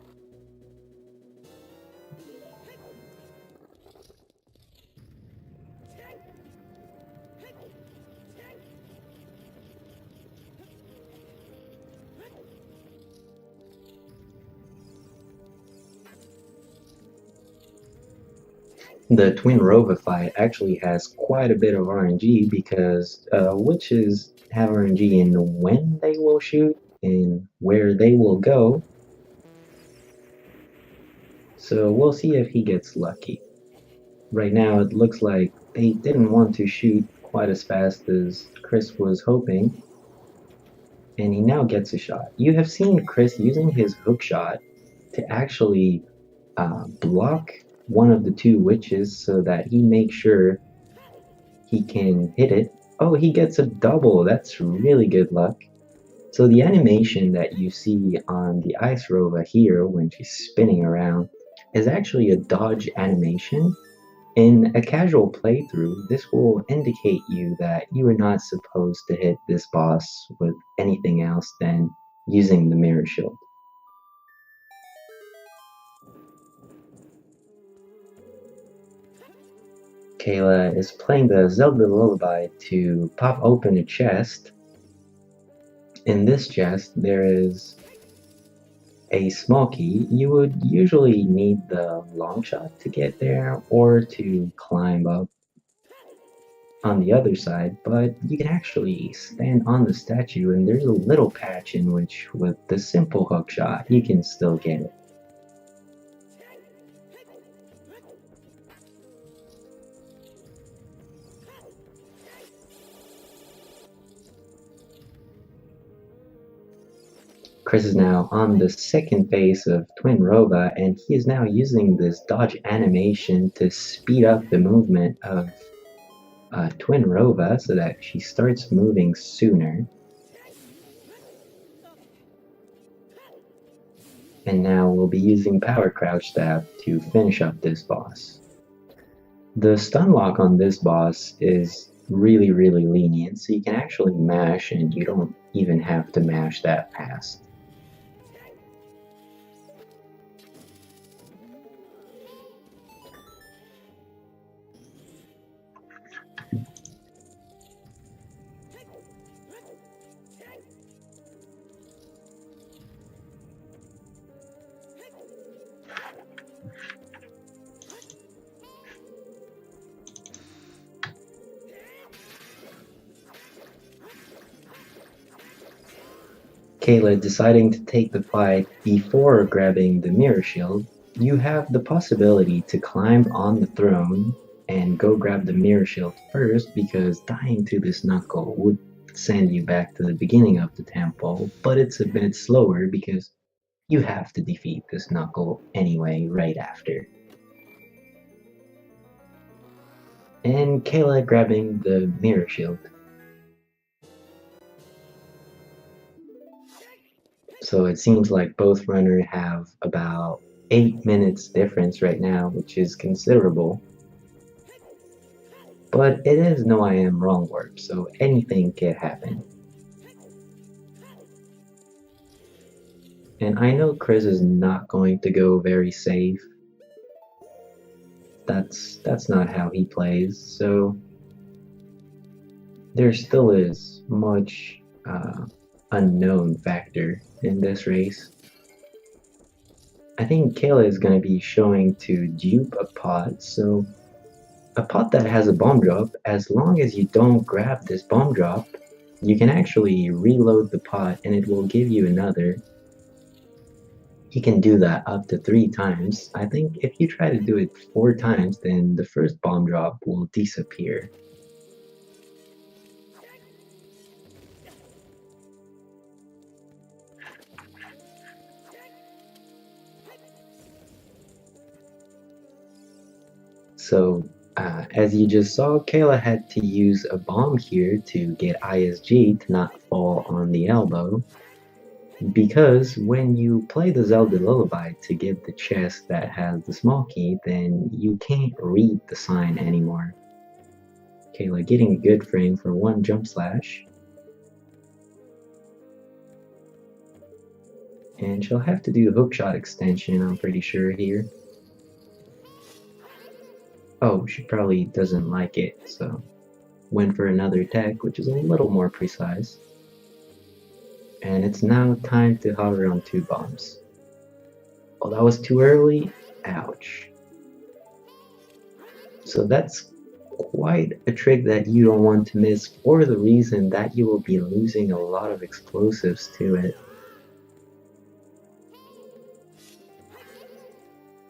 The Twin Rova fight actually has quite a bit of RNG because witches have RNG in when they will shoot and where they will go. So we'll see if he gets lucky. Right now it looks like they didn't want to shoot quite as fast as Chris was hoping, and he now gets a shot. You have seen Chris using his hook shot to actually block one of the two witches so that he makes sure he can hit it. Oh, he gets a double. That's really good luck. So the animation that you see on the Ice Rova here when she's spinning around is actually a dodge animation. In a casual playthrough, this will indicate you that you are not supposed to hit this boss with anything else than using the Mirror Shield. Kayla is playing the Zelda Lullaby to pop open a chest. In this chest, there is a small key. You would usually need the long shot to get there or to climb up on the other side, but you can actually stand on the statue and there's a little patch in which with the simple hook shot you can still get it. Chris is now on the second phase of Twin Rova, and he is now using this dodge animation to speed up the movement of Twin Rova so that she starts moving sooner. And now we'll be using Power Crouch Stab to finish up this boss. The stun lock on this boss is really lenient, so you can actually mash and you don't even have to mash that fast. Kayla deciding to take the fight before grabbing the Mirror Shield, you have the possibility to climb on the throne and go grab the Mirror Shield first because dying to this knuckle would send you back to the beginning of the temple, but it's a bit slower because you have to defeat this knuckle anyway right after. And Kayla grabbing the Mirror Shield. So it seems like both runners have about 8 minutes difference right now, which is considerable. But it is no I am wrong warp, so anything can happen. And I know Chris is not going to go very safe. That's not how he plays, so there still is much unknown factor in this race. I think Kayla is going to be showing to dupe a pot, so a pot that has a bomb drop, as long as you don't grab this bomb drop, you can actually reload the pot and it will give you another. He can do that up to 3 times. I think if you try to do it 4 times, then the first bomb drop will disappear. So, as you just saw, Kayla had to use a bomb here to get ISG to not fall on the elbow. Because when you play the Zelda Lullaby to get the chest that has the small key, then you can't read the sign anymore. Kayla getting a good frame for one jump slash. And she'll have to do hookshot extension, I'm pretty sure here. Oh, she probably doesn't like it, so went for another attack, which is a little more precise. And it's now time to hover on 2 bombs. Oh, that was too early? Ouch. So that's quite a trick that you don't want to miss for the reason that you will be losing a lot of explosives to it.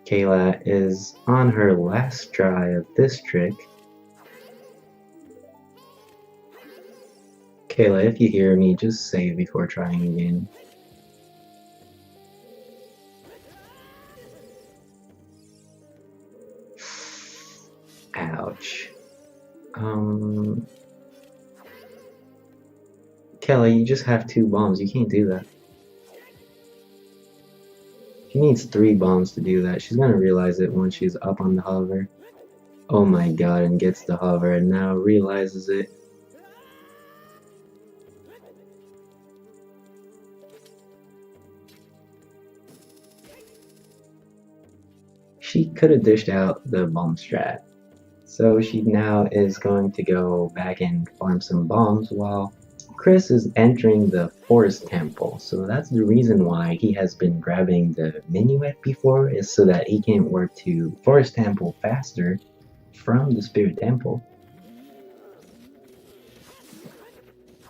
Kayla is on her last try of this trick. Kayla, if you hear me, just save before trying again. Ouch. Kelly, you just have 2 bombs. You can't do that. She needs 3 bombs to do that. She's gonna realize it once she's up on the hover. Oh my god, and gets the hover and now realizes it. She could have dished out the bomb strat. So she now is going to go back and farm some bombs while Chris is entering the Forest Temple. So that's the reason why he has been grabbing the minuet before, is so that he can work to Forest Temple faster from the Spirit Temple.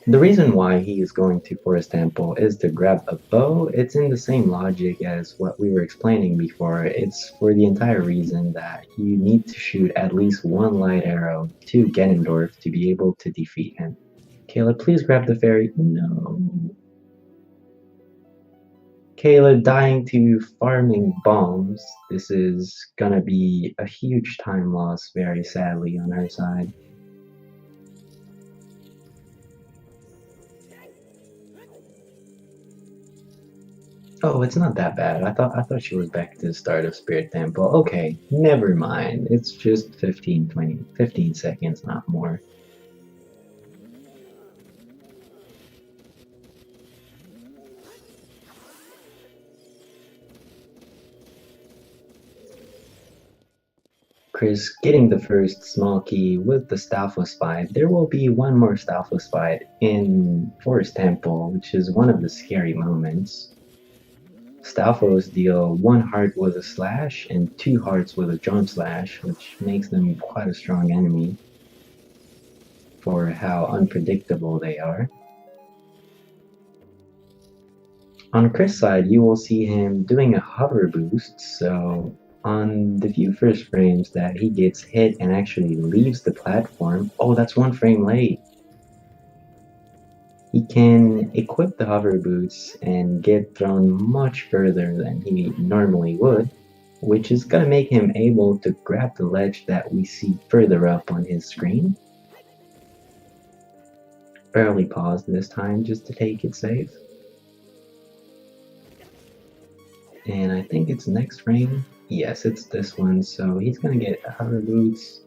The reason why he is going to Forest Temple is to grab a bow. It's in the same logic as what we were explaining before. It's for the entire reason that you need to shoot at least 1 light arrow to Ganondorf to be able to defeat him. Kayla, please grab the fairy. No. Kayla dying to farming bombs. This is gonna be a huge time loss, very sadly, on her side. Oh, it's not that bad. I thought she was back to the start of Spirit Temple. Okay, never mind. It's just 15 seconds, not more. Chris getting the first small key with the Stalfos fight. There will be one more Stalfos fight in Forest Temple, which is one of the scary moments. Stalfos deal 1 heart with a slash and 2 hearts with a jump slash, which makes them quite a strong enemy for how unpredictable they are. On Chris' side, you will see him doing a hover boost, so on the few first frames that he gets hit and actually leaves the platform, oh, that's 1 frame late. He can equip the hover boots and get thrown much further than he normally would, which is gonna make him able to grab the ledge that we see further up on his screen. Early pause this time just to take it safe. And I think it's next frame. Yes, it's this one, so he's gonna get hover boots.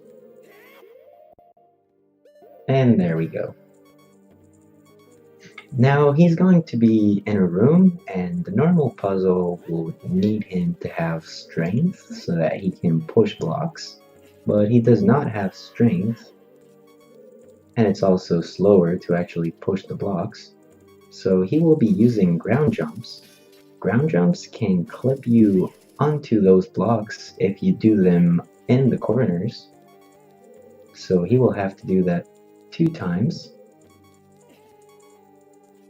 And there we go. Now he's going to be in a room, and the normal puzzle will need him to have strength so that he can push blocks, but he does not have strength, and it's also slower to actually push the blocks, so he will be using ground jumps. Ground jumps can clip you onto those blocks if you do them in the corners, so he will have to do that 2 times.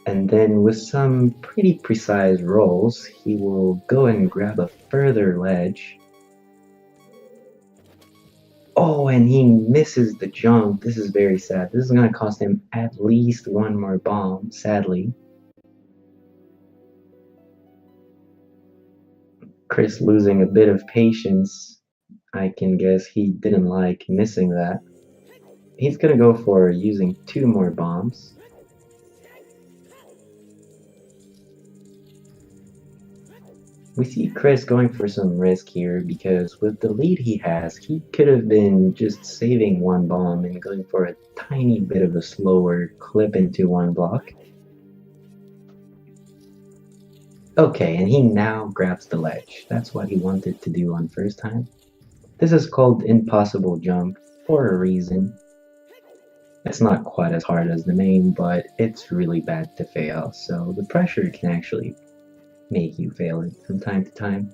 And then with some pretty precise rolls, he will go and grab a further ledge. Oh, and he misses the jump. This is very sad. This is going to cost him at least one more bomb, sadly. Chris losing a bit of patience. I can guess he didn't like missing that. He's going to go for using 2 more bombs. We see Chris going for some risk here because with the lead he has, he could have been just saving 1 bomb and going for a tiny bit of a slower clip into 1 block. Okay, and he now grabs the ledge. That's what he wanted to do on first time. This is called impossible jump for a reason. It's not quite as hard as the main, but it's really bad to fail, so the pressure can actually make you fail it from time to time.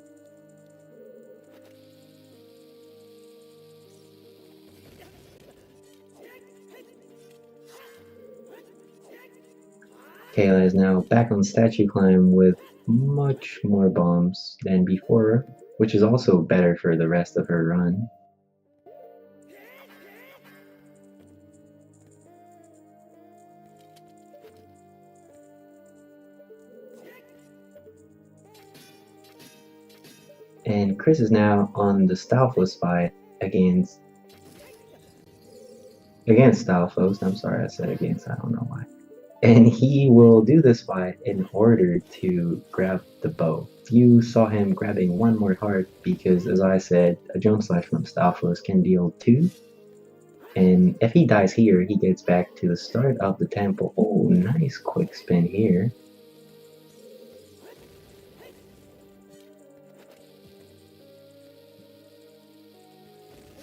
Kayla is now back on statue climb with much more bombs than before, which is also better for the rest of her run. And Chris is now on the Stalfos fight against Stalfos. I'm sorry I said against, I don't know why. And he will do this fight in order to grab the bow. You saw him grabbing 1 more heart because, as I said, a jump slash from Stalfos can deal 2. And if he dies here, he gets back to the start of the temple. Oh, nice quick spin here.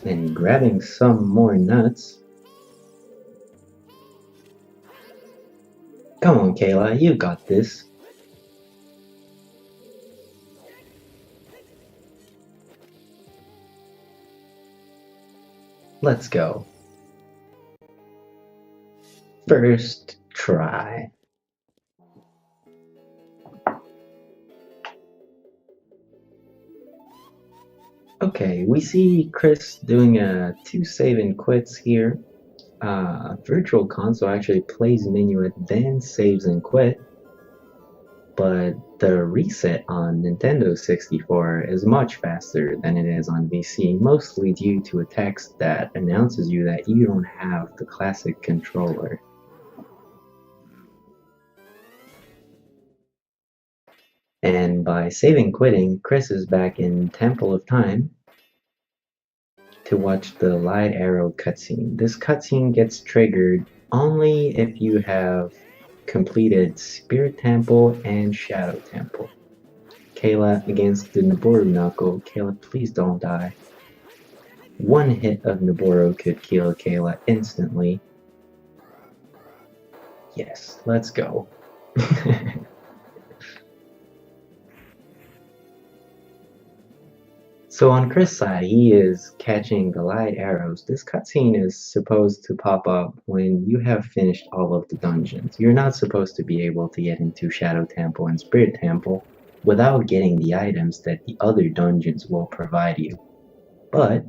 And grabbing some more nuts. Come on, Kayla, you got this. Let's go. First try. Okay, we see Chris doing a 2 save and quits here. Virtual Console actually plays Minuet, then saves and quit. But the reset on Nintendo 64 is much faster than it is on VC, mostly due to a text that announces you that you don't have the classic controller. And by saving quitting, Chris is back in Temple of Time to watch the light arrow cutscene. This cutscene gets triggered only if you have completed Spirit Temple and Shadow Temple. Kayla against the Noboru Knuckle. Kayla, please don't die. 1 hit of Noboru could kill Kayla instantly. Yes, let's go. So on Chris' side, he is catching the light arrows. This cutscene is supposed to pop up when you have finished all of the dungeons. You're not supposed to be able to get into Shadow Temple and Spirit Temple without getting the items that the other dungeons will provide you. But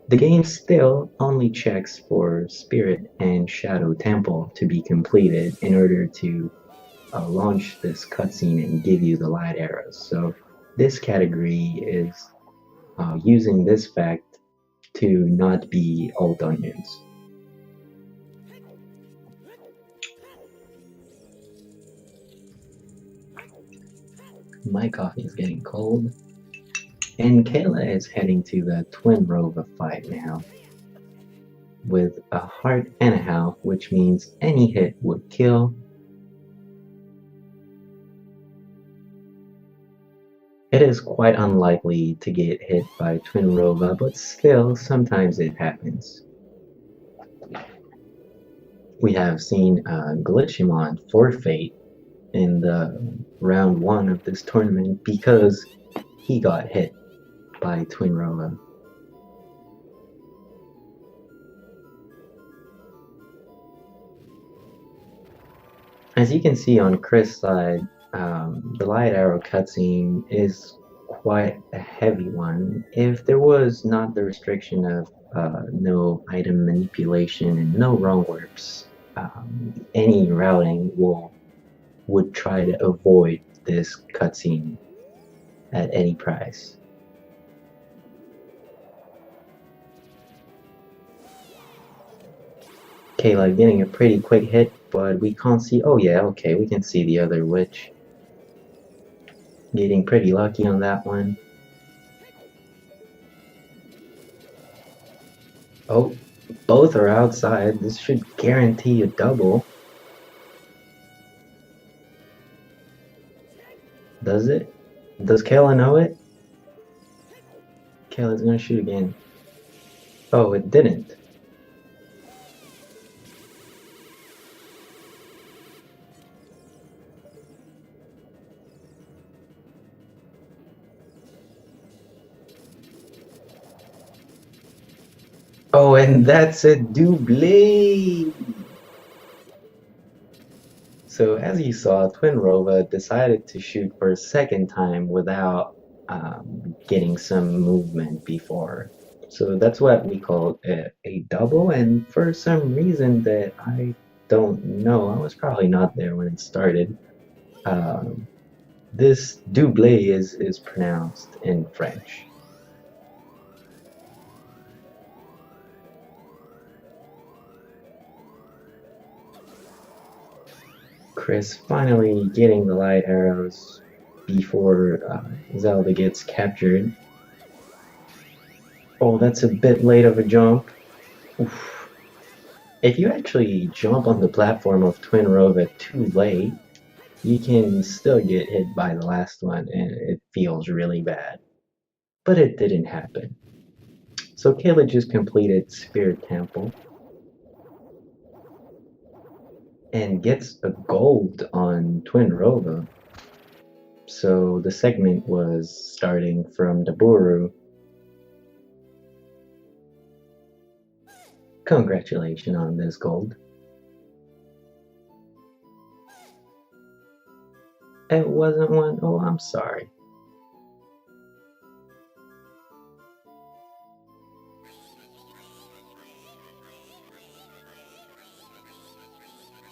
the game still only checks for Spirit and Shadow Temple to be completed in order to launch this cutscene and give you the light arrows. So this category is using this fact to not be all dungeons. My coffee is getting cold. And Kayla is heading to the Twin Rova fight now, with a heart and a half, which means any hit would kill. It is quite unlikely to get hit by Twin Rova, but still, sometimes it happens. We have seen Glitchimon forfeit in the round 1 of this tournament because he got hit by Twin Rova. As you can see on Chris' side, the light arrow cutscene is quite a heavy one. If there was not the restriction of no item manipulation and no wrong warps, any routing would try to avoid this cutscene at any price. Kayla getting a pretty quick hit, but we can't see. Oh yeah, okay, we can see the other witch. Getting pretty lucky on that one. Oh, both are outside. This should guarantee a double. Does it? Does Kayla know it? Kayla's gonna shoot again. Oh, it didn't. Oh, and that's a double! So as you saw, Twin Rova decided to shoot for a second time without getting some movement before. So that's what we call a double, and for some reason that I don't know, I was probably not there when it started, um, this double is pronounced in French. Chris finally getting the light arrows before Zelda gets captured. Oh, that's a bit late of a jump. Oof. If you actually jump on the platform of Twin Rova too late, you can still get hit by the last one and it feels really bad. But it didn't happen. So Kayla just completed Spirit Temple and gets a gold on Twin Rova. So the segment was starting from the Buru. Congratulations on this gold. It wasn't one. Oh, I'm sorry.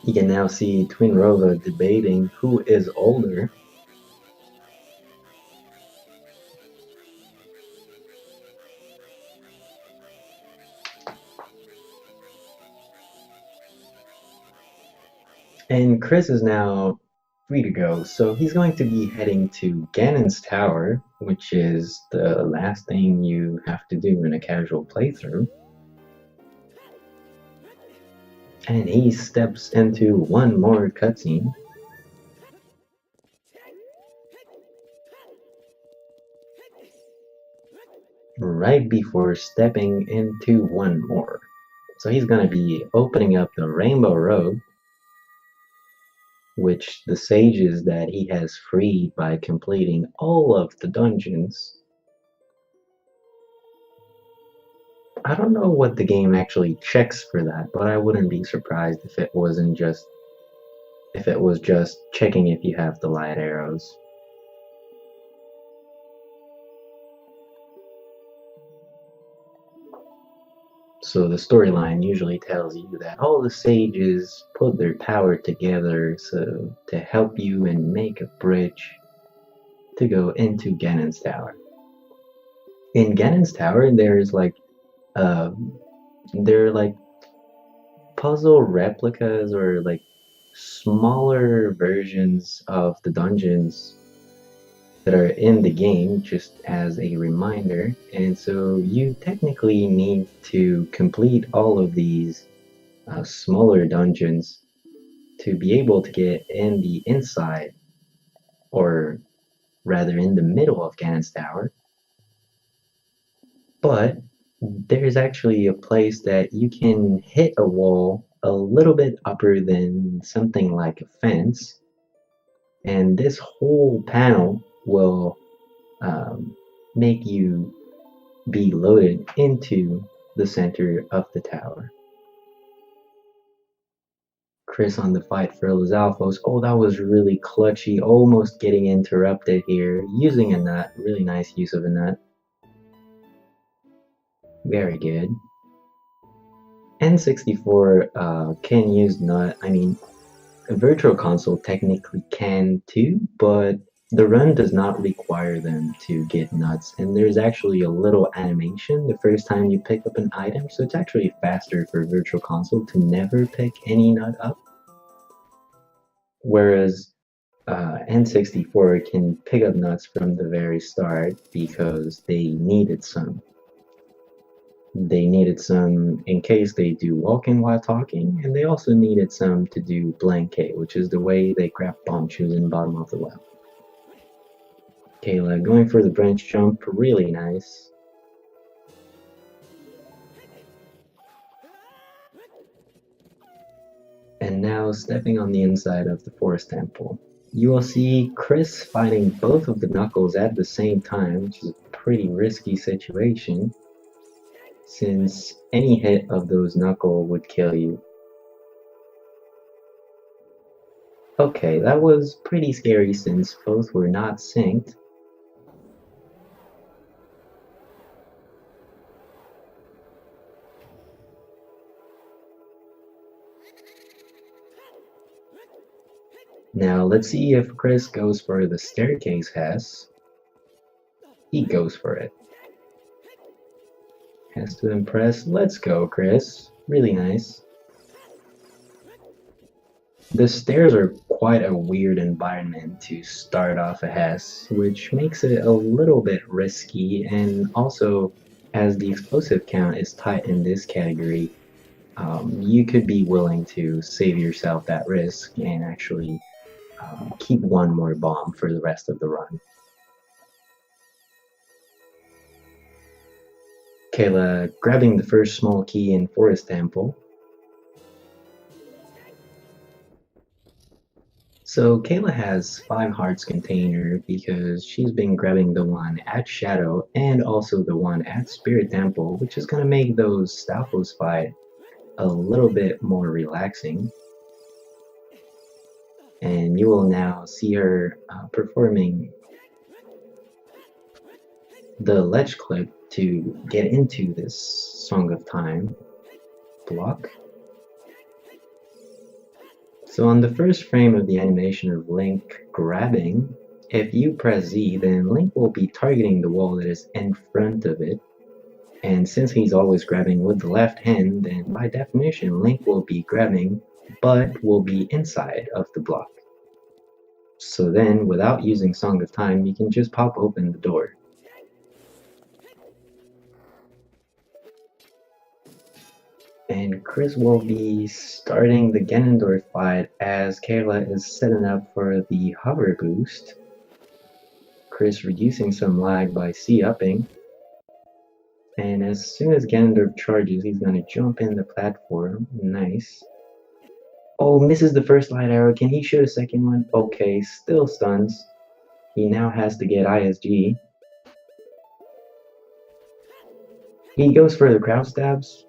You can now see Twin Rova debating who is older. And Chris is now free to go, so he's going to be heading to Ganon's Tower, which is the last thing you have to do in a casual playthrough. And he steps into one more cutscene. Right before stepping into one more. So he's going to be opening up the Rainbow Road, which the sages that he has freed by completing all of the dungeons. I don't know what the game actually checks for that, but I wouldn't be surprised if it was just checking if you have the light arrows. So the storyline usually tells you that all the sages put their power together to help you and make a bridge to go into Ganon's Tower. In Ganon's Tower, there are like puzzle replicas or like smaller versions of the dungeons that are in the game just as a reminder, and so you technically need to complete all of these smaller dungeons to be able to get in the inside, or rather in the middle of Ganon's Tower. But there's actually a place that you can hit a wall a little bit upper than something like a fence, and this whole panel will make you be loaded into the center of the tower. Chris on the fight for Los Alphos. Oh, that was really clutchy, almost getting interrupted here. Using a nut, really nice use of a nut. Very good. N64 can use nut. I mean, a virtual console technically can too, but the run does not require them to get nuts, and there's actually a little animation the first time you pick up an item, so it's actually faster for virtual console to never pick any nut up. Whereas N64 can pick up nuts from the very start because they needed some. They needed some in case they do walking while talking, and they also needed some to do blank K, which is the way they grab bomb shoes in the bottom of the well. Kayla going for the branch jump, really nice. And now stepping on the inside of the forest temple. You will see Chris fighting both of the knuckles at the same time, which is a pretty risky situation, since any hit of those knuckle would kill you. Okay, that was pretty scary since both were not synced. Now let's see if Chris goes for the staircase Hess. He goes for it. Has to impress. Let's go, Chris. Really nice. The stairs are quite a weird environment to start off a Hess, which makes it a little bit risky, and also as the explosive count is tight in this category, you could be willing to save yourself that risk and actually keep one more bomb for the rest of the run. Kayla grabbing the first small key in Forest Temple. So Kayla has 5 hearts container because she's been grabbing the one at Shadow and also the one at Spirit Temple, which is going to make those Stalfos fight a little bit more relaxing. And you will now see her performing the ledge clip to get into this Song of Time block. So on the first frame of the animation of Link grabbing, if you press Z, then Link will be targeting the wall that is in front of it. And since he's always grabbing with the left hand, then by definition Link will be grabbing, but will be inside of the block. So then, without using Song of Time, you can just pop open the door. And Chris will be starting the Ganondorf fight as Kayla is setting up for the hover boost. Chris reducing some lag by C-upping. And as soon as Ganondorf charges, he's going to jump in the platform. Nice. Oh, misses the first light arrow. Can he shoot a second one? Okay, still stuns. He now has to get ISG. He goes for the crowd stabs.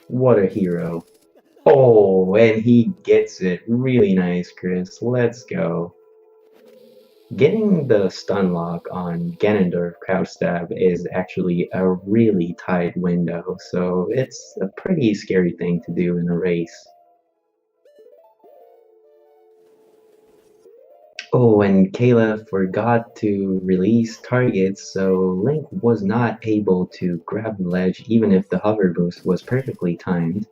What a hero. Oh, and he gets it. Really nice, Chris. Let's go. Getting the stun lock on Ganondorf crowd stab is actually a really tight window, so it's a pretty scary thing to do in a race. Oh, and Kayla forgot to release targets, so Link was not able to grab the ledge even if the hover boost was perfectly timed.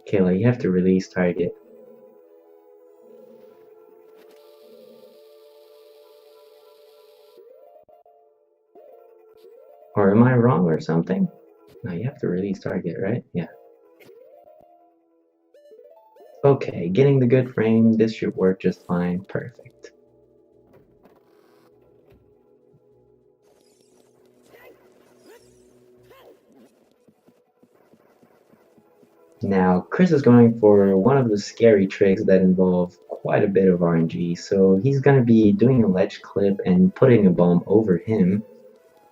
Kayla, you have to release target. Or am I wrong or something? No, you have to release target, right? Yeah. Okay, getting the good frame, this should work just fine. Perfect. Now, Chris is going for one of the scary tricks that involve quite a bit of RNG, so he's going to be doing a ledge clip and putting a bomb over him.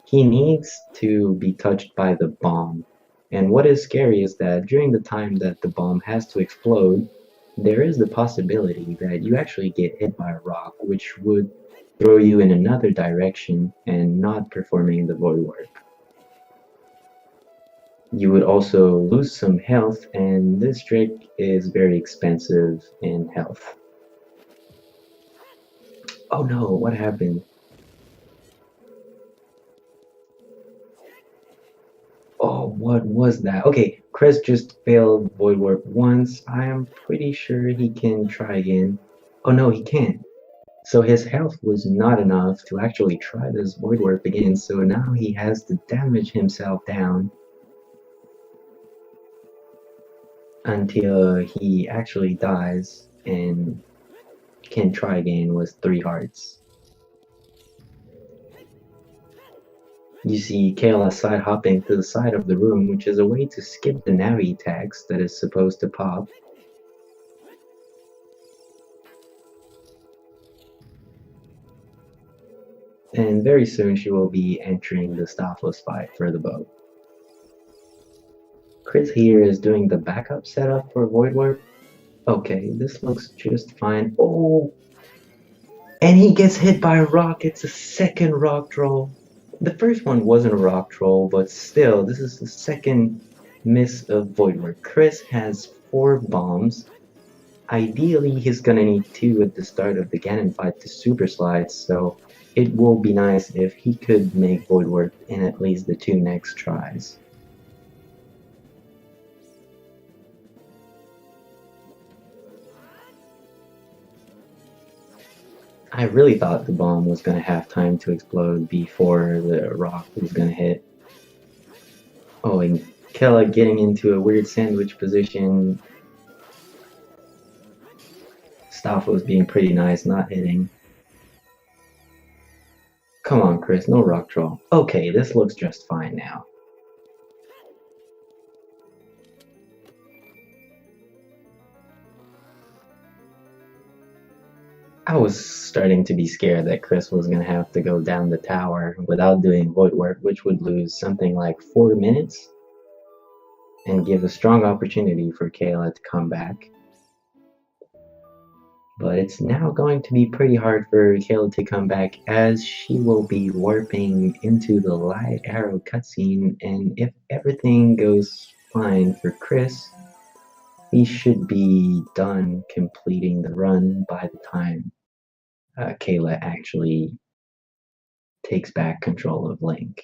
He needs to be touched by the bomb, And what is scary is that during the time that the bomb has to explode, there is the possibility that you actually get hit by a rock, which would throw you in another direction and not performing the void warp. You would also lose some health, and this trick is very expensive in health. Oh no, what happened? Oh, what was that? Okay, Chris just failed Void Warp once. I am pretty sure he can try again. Oh no, he can't. So his health was not enough to actually try this Void Warp again, so now he has to damage himself down until he actually dies and can try again with 3 hearts. You see Kayla side hopping to the side of the room, which is a way to skip the Navi attacks that is supposed to pop. And very soon she will be entering the Staphos fight for the boat. Chris here is doing the backup setup for Void Warp. Okay, this looks just fine. Oh! And he gets hit by a rock. It's a second rock troll. The first one wasn't a rock troll, but still, this is the second miss of Void Warp. Chris has 4 bombs. Ideally, he's gonna need 2 at the start of the Ganon fight to super slide, so it will be nice if he could make Void Warp in at least the 2 next tries. I really thought the bomb was gonna have time to explode before the rock was gonna hit. Oh, and Kella getting into a weird sandwich position. Staff was being pretty nice, not hitting. Come on, Chris, no rock troll. Okay, this looks just fine now. I was starting to be scared that Chris was gonna have to go down the tower without doing Void Warp, which would lose something like 4 minutes and give a strong opportunity for Kayla to come back. But it's now going to be pretty hard for Kayla to come back as she will be warping into the light arrow cutscene, and if everything goes fine for Chris, he should be done completing the run by the time Kayla actually takes back control of Link.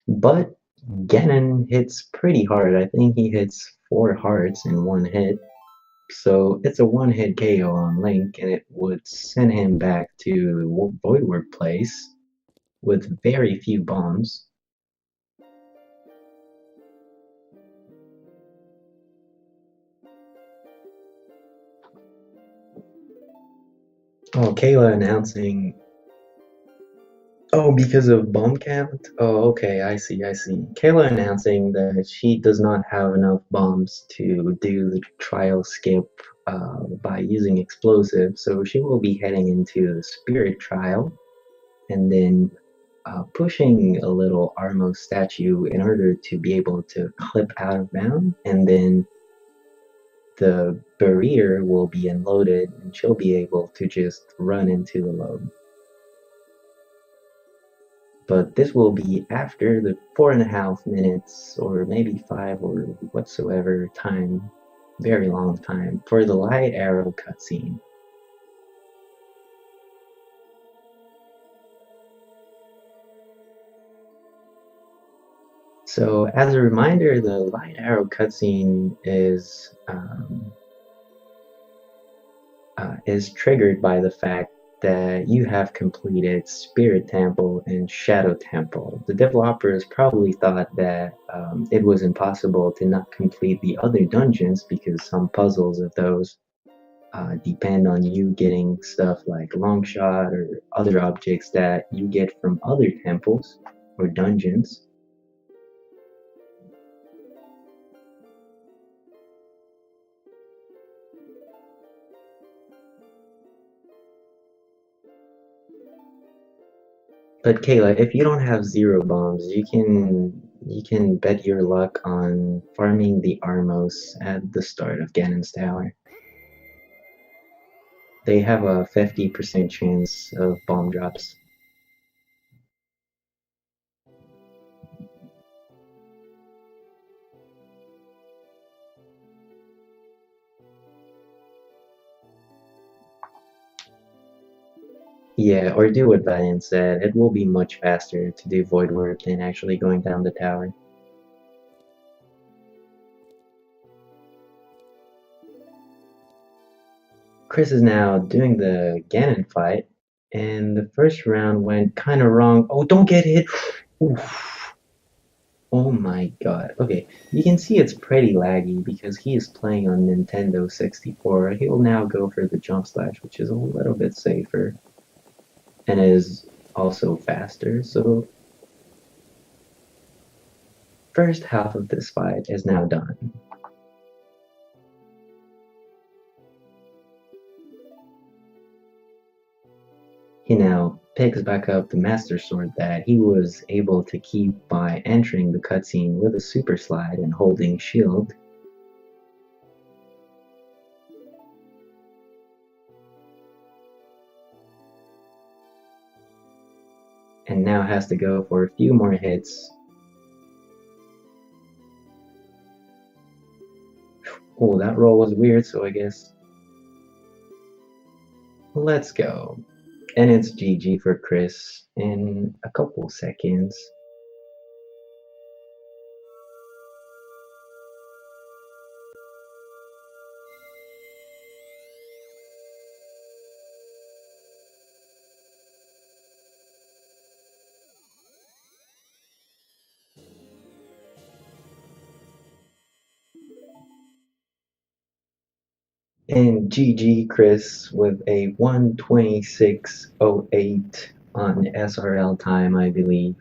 But Ganon hits pretty hard. I think he hits 4 hearts in 1 hit. So it's a 1-hit KO on Link, and it would send him back to Void Warp place with very few bombs. Oh, Kayla announcing. Oh, because of bomb count? Oh, okay, I see. Kayla announcing that she does not have enough bombs to do the trial skip by using explosive, so she will be heading into the spirit trial and then pushing a little Armo statue in order to be able to clip out of bound, and then the barrier will be unloaded and she'll be able to just run into the load. But this will be after the 4.5 minutes or maybe 5 or whatsoever time, very long time, for the light arrow cutscene. So as a reminder, the light arrow cutscene is triggered by the fact that you have completed Spirit Temple and Shadow Temple. The developers probably thought that it was impossible to not complete the other dungeons because some puzzles of those depend on you getting stuff like Longshot or other objects that you get from other temples or dungeons. But Kayla, if you don't have zero bombs, you can bet your luck on farming the Armos at the start of Ganon's Tower. They have a 50% chance of bomb drops. Yeah, or do what Valiant said. It will be much faster to do Void Warp than actually going down the tower. Chris is now doing the Ganon fight, and the first round went kind of wrong. Oh, don't get hit! Oof. Oh my god. Okay, you can see it's pretty laggy because he is playing on Nintendo 64. He'll now go for the jump slash, which is a little bit safer and is also faster. So first half of this fight is now done. He now picks back up the Master Sword that he was able to keep by entering the cutscene with a super slide and holding shield. And now has to go for a few more hits. Oh, that roll was weird, so I guess let's go. And it's GG for Chris in a couple seconds. And GG Chris with a 1:26.08 on SRL time, I believe.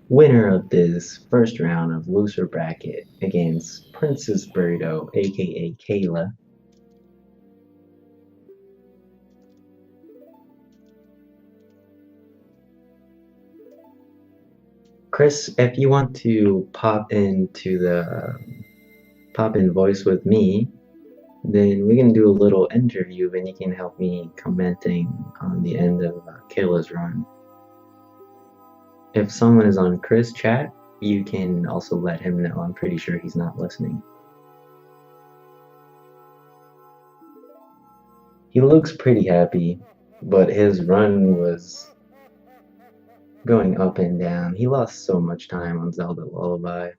Winner of this first round of loser bracket against PrincessBirdo, aka Kayla. Chris, if you want to pop in voice with me, then we can do a little interview and you can help me commenting on the end of Kayla's run. If someone is on Chris chat, you can also let him know. I'm pretty sure he's not listening. He looks pretty happy, but his run was going up and down. He lost so much time on Zelda Lullaby.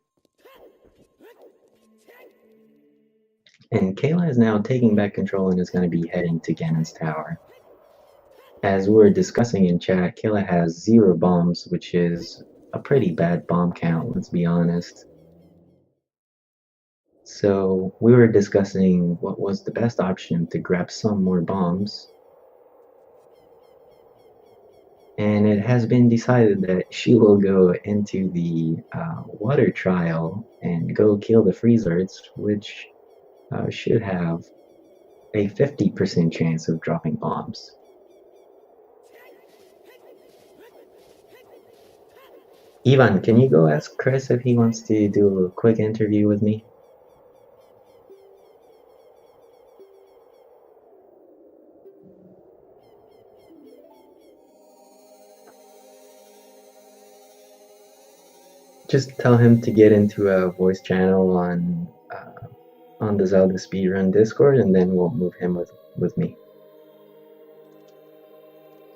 And Kayla is now taking back control and is going to be heading to Ganon's Tower. As we were discussing in chat, Kayla has 0 bombs, which is a pretty bad bomb count, let's be honest. So we were discussing what was the best option to grab some more bombs. And it has been decided that she will go into the water trial and go kill the freezers, which should have a 50% chance of dropping bombs. Ivan, can you go ask Chris if he wants to do a quick interview with me? Just tell him to get into a voice channel on the Zelda Speedrun Discord, and then we'll move him with me.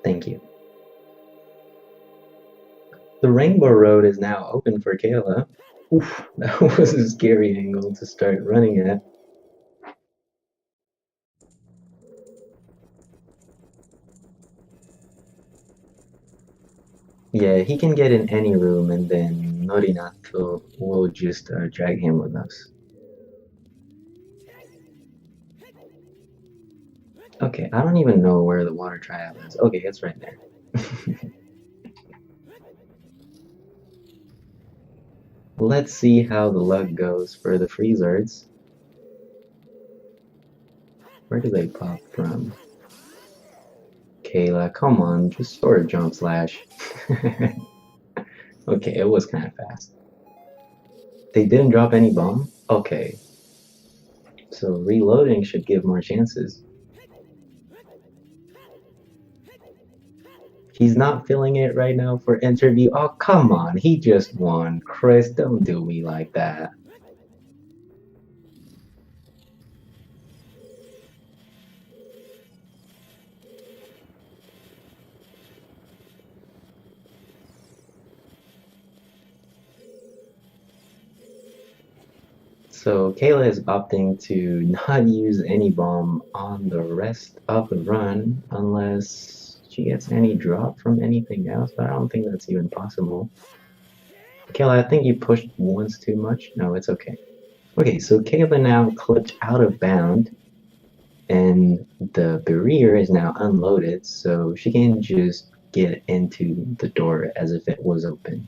Thank you. The Rainbow Road is now open for Kayla. Oof, that was a scary angle to start running at. Yeah, he can get in any room, and then Norinato will just drag him with us. Okay, I don't even know where the water trial is. Okay, it's right there. Let's see how the luck goes for the Freezards. Where do they pop from? Kayla, come on, just store a jump slash. Okay, it was kind of fast. They didn't drop any bomb? Okay, so reloading should give more chances. He's not feeling it right now for interview. Oh, come on, he just won. Chris, don't do me like that. So Kayla is opting to not use any bomb on the rest of the run unless she gets any drop from anything else, but I don't think that's even possible. Kayla, I think you pushed once too much. No, it's okay. Okay, so Kayla now clipped out of bound, and the barrier is now unloaded, so she can just get into the door as if it was open.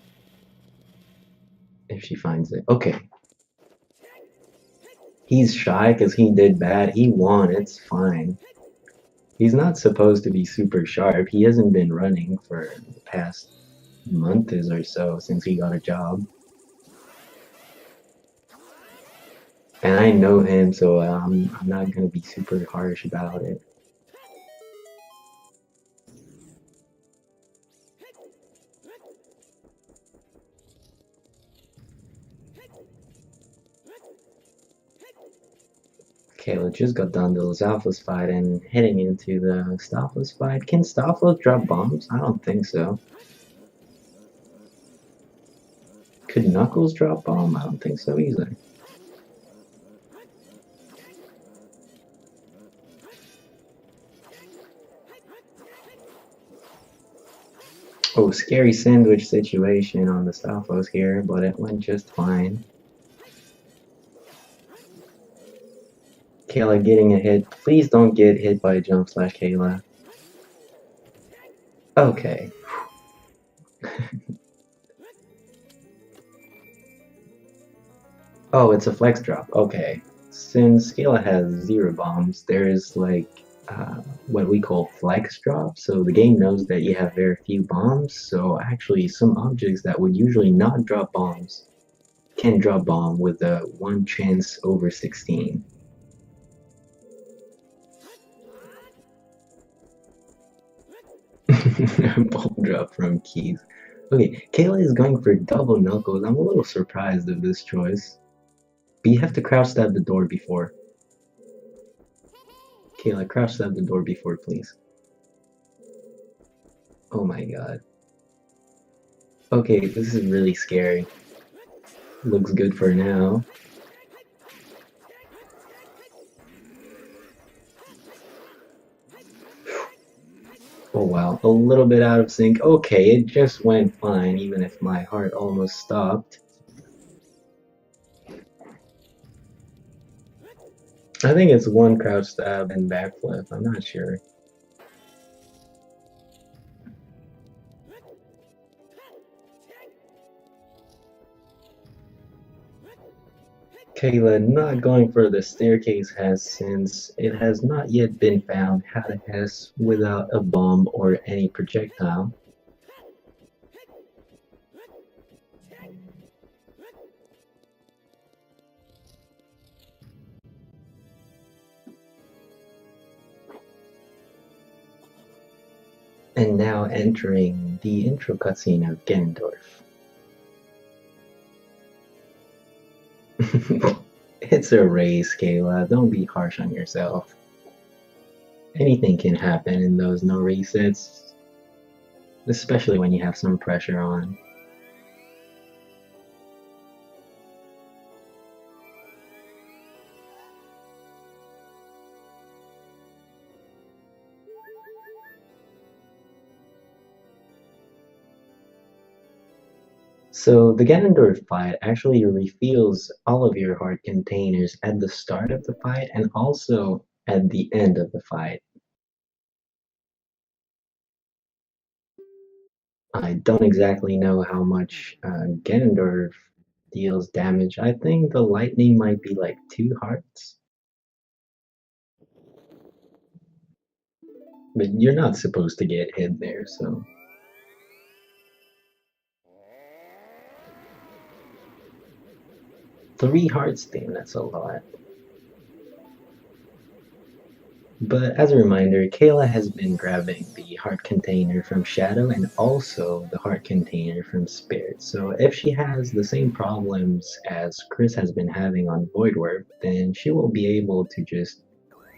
If she finds it. Okay. He's shy because he did bad. He won. It's fine. He's not supposed to be super sharp. He hasn't been running for the past month or so since he got a job. And I know him, so I'm not gonna be super harsh about it. Kayla just got done the Zalphus fight and heading into the Stoffless fight. Can Stoffless drop bombs? I don't think so. Could Knuckles drop bomb? I don't think so either. Oh, scary sandwich situation on the Stoffos here, but it went just fine. Kayla getting a hit. Please don't get hit by a jump slash, Kayla. Okay. Oh, it's a flex drop. Okay. Since Kayla has 0 bombs, there's like what we call flex drop. So the game knows that you have very few bombs. So actually, some objects that would usually not drop bombs can drop bomb with a 1 chance over 16. Ball drop from Keith. Okay, Kayla is going for double knuckles. I'm a little surprised of this choice. But you have to crouch stab the door before. Kayla, crouch stab the door before, please. Oh my god. Okay, this is really scary. Looks good for now. Oh wow, a little bit out of sync. Okay, it just went fine, even if my heart almost stopped. I think it's 1 crouch stab and backflip, I'm not sure. Kayla not going for the staircase has since it has not yet been found how to Hess without a bomb or any projectile. And now entering the intro cutscene of Ganondorf. It's a race, Kayla. Don't be harsh on yourself. Anything can happen in those no resets, especially when you have some pressure on. So the Ganondorf fight actually refills all of your heart containers at the start of the fight and also at the end of the fight. I don't exactly know how much Ganondorf deals damage. I think the lightning might be like 2 hearts. But you're not supposed to get hit there, so. 3 hearts, damn, that's a lot. But as a reminder, Kayla has been grabbing the heart container from Shadow and also the heart container from Spirit. So if she has the same problems as Chris has been having on Void Warp, then she will be able to just.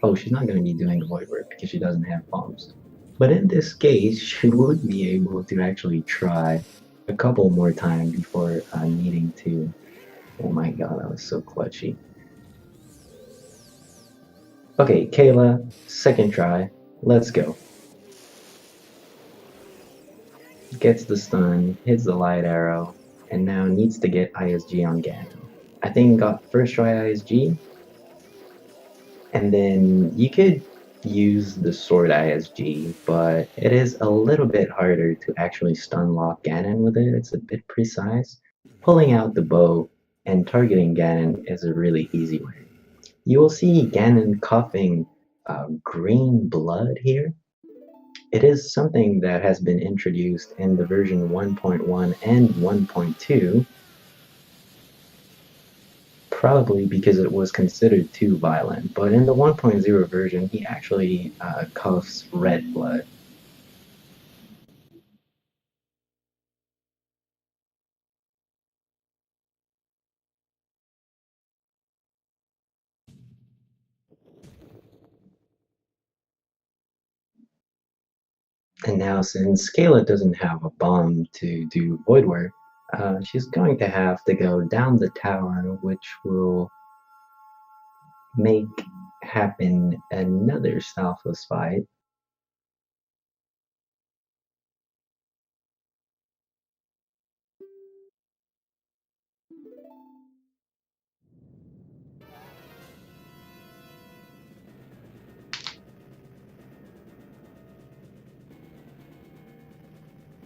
Oh, she's not going to be doing the Void Warp because she doesn't have bombs. But in this case, she would be able to actually try a couple more times before needing to. Oh my god, that was so clutchy. Okay, Kayla, second try. Let's go. Gets the stun, hits the light arrow, and now needs to get ISG on Ganon. I think got first try ISG, and then you could use the sword ISG, but it is a little bit harder to actually stun lock Ganon with it. It's a bit precise. Pulling out the bow and targeting Ganon is a really easy way. You will see Ganon coughing green blood here. It is something that has been introduced in the version 1.1 and 1.2, probably because it was considered too violent. But in the 1.0 version, he actually coughs red blood. And now, since Kayla doesn't have a bomb to do Void Warp, she's going to have to go down the tower, which will make happen another Stalfos fight.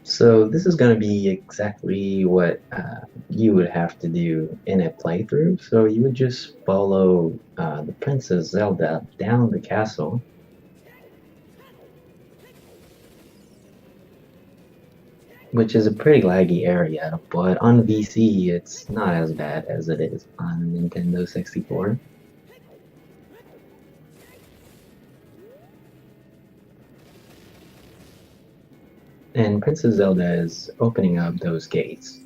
So this is going to be exactly what you would have to do in a playthrough. So you would just follow the Princess Zelda down the castle. Which is a pretty laggy area, but on VC it's not as bad as it is on Nintendo 64. And Princess Zelda is opening up those gates.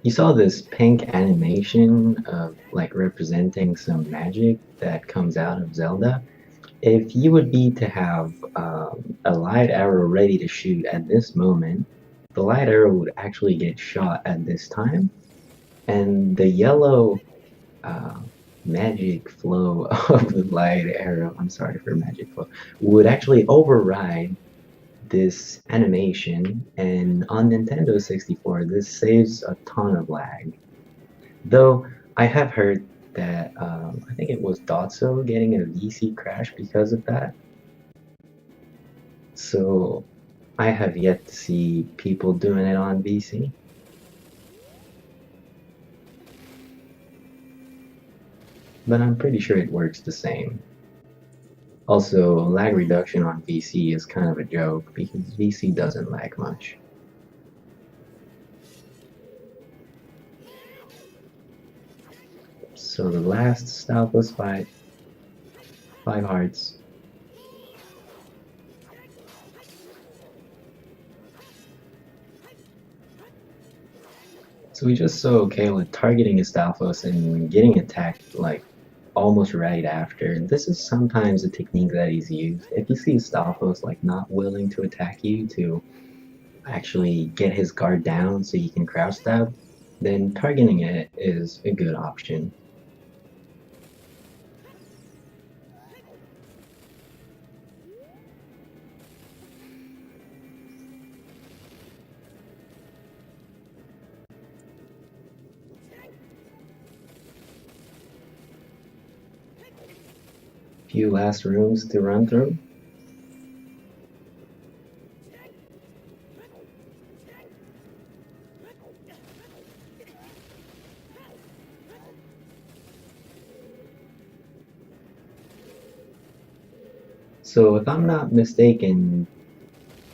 You saw this pink animation of like representing some magic that comes out of Zelda. If you would be to have a light arrow ready to shoot at this moment, the light arrow would actually get shot at this time, and the yellow uh, magic flow of the light arrow, I'm sorry for magic flow, would actually override this animation, and on Nintendo 64 this saves a ton of lag. Though I have heard that I think it was Dotso getting a VC crash because of that. So I have yet to see people doing it on VC. But I'm pretty sure it works the same. Also, lag reduction on VC is kind of a joke because VC doesn't lag much. So the last Stalfos fight, 5 hearts. So we just saw Kayla targeting a Stalfos and getting attacked like almost right after. This is sometimes a technique that is used. If you see a Stalfos like not willing to attack you to actually get his guard down so you can crouch stab, then targeting it is a good option. Few last rooms to run through. So if I'm not mistaken,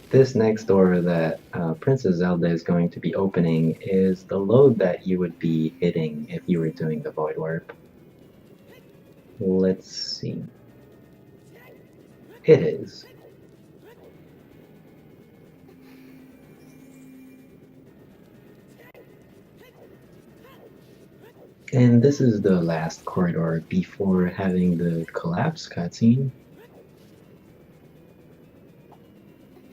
this next door that Princess Zelda is going to be opening is the load that you would be hitting if you were doing the Void Warp. Let's see. It is. And this is the last corridor before having the collapse cutscene.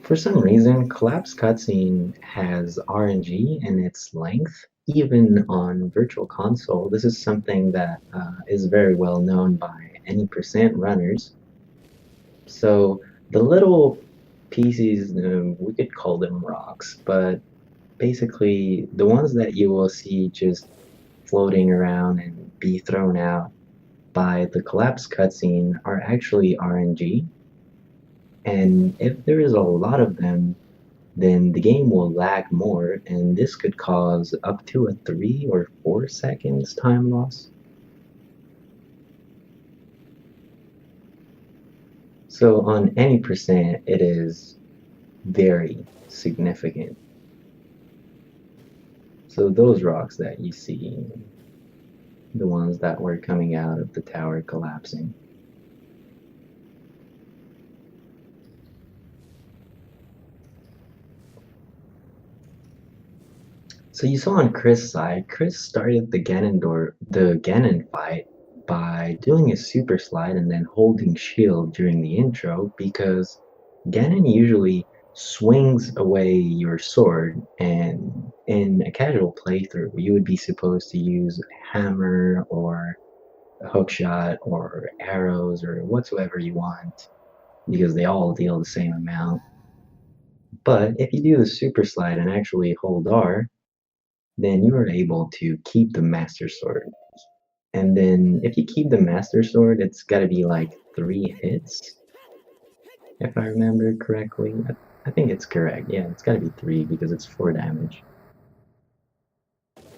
For some reason, collapse cutscene has RNG in its length, even on Virtual Console. This is something that is very well known by any percent runners. So the little pieces, we could call them rocks, but basically the ones that you will see just floating around and be thrown out by the collapse cutscene are actually RNG. And if there is a lot of them, then the game will lag more, and this could cause up to a 3 or 4 seconds time loss. So on any percent, it is very significant. So those rocks that you see, the ones that were coming out of the tower collapsing. So you saw on Chris' side, Chris started the Ganon fight by doing a super slide and then holding shield during the intro because Ganon usually swings away your sword, and in a casual playthrough you would be supposed to use hammer or a hookshot or arrows or whatsoever you want because they all deal the same amount. But if you do the super slide and actually hold R, then you are able to keep the Master Sword. And then if you keep the Master Sword, it's gotta be like 3 hits, if I remember correctly. I think it's correct. Yeah, it's gotta be 3 because it's 4 damage.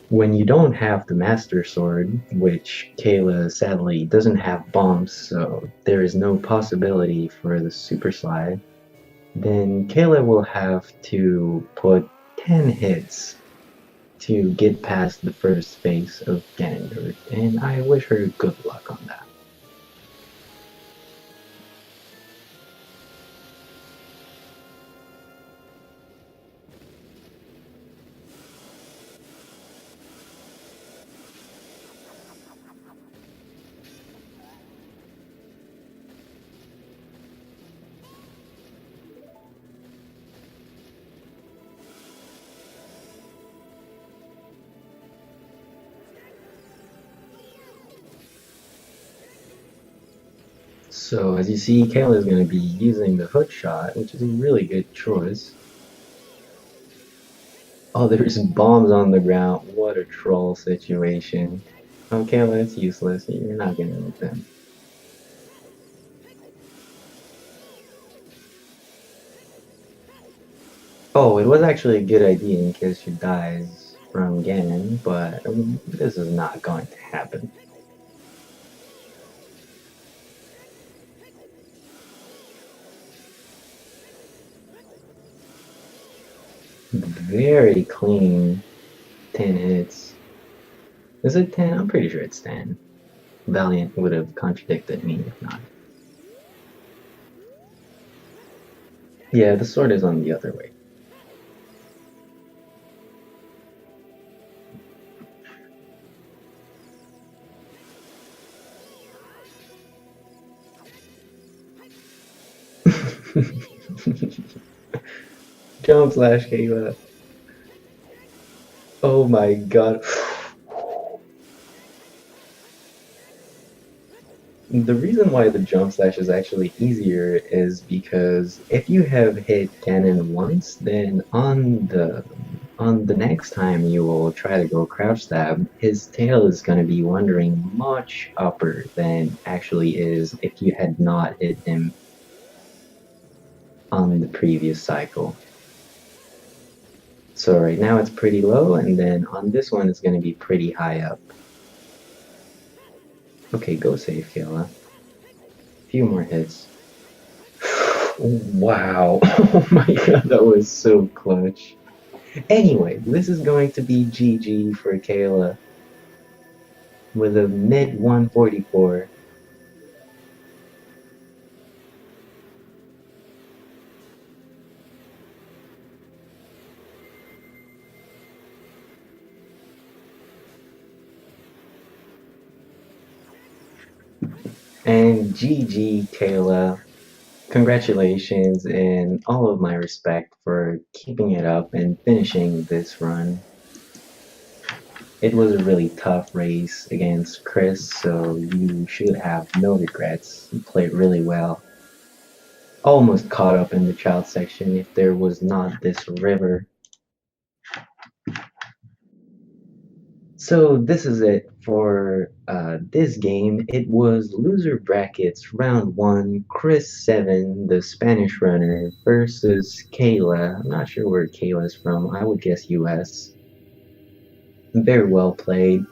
When you don't have the Master Sword, which Kayla sadly doesn't have bombs, so there is no possibility for the Super Slide, then Kayla will have to put 10 hits to get past the first phase of Ganondorf, and I wish her good luck on that. So as you see, Kayla is going to be using the hook shot, which is a really good choice. Oh, there's bombs on the ground. What a troll situation. Oh, Kayla, it's useless. You're not going to hit them. Oh, it was actually a good idea in case she dies from Ganon, but this is not going to happen. Very clean 10 hits. Is it 10? I'm pretty sure it's 10. Valiant would have contradicted me if not. Yeah, the sword is on the other way. Jump slash Kayla. Oh my god. The reason why the jump slash is actually easier is because if you have hit Ganon once, then on the next time you will try to go crouch stab, his tail is going to be wandering much upper than actually is if you had not hit him on the previous cycle. So right now it's pretty low, and then on this one it's going to be pretty high up. Okay, go save, Kayla. Few more hits. Wow. Oh my god, that was so clutch. Anyway, this is going to be GG for Kayla with a mid 144. And GG, Kayla. Congratulations and all of my respect for keeping it up and finishing this run. It was a really tough race against Chris, so you should have no regrets. You played really well. Almost caught up in the child section if there was not this river. So this is it for this game. It was loser brackets round one. Chris7, the Spanish runner, versus Kayla. I'm not sure where Kayla's from. I would guess US. Very well played.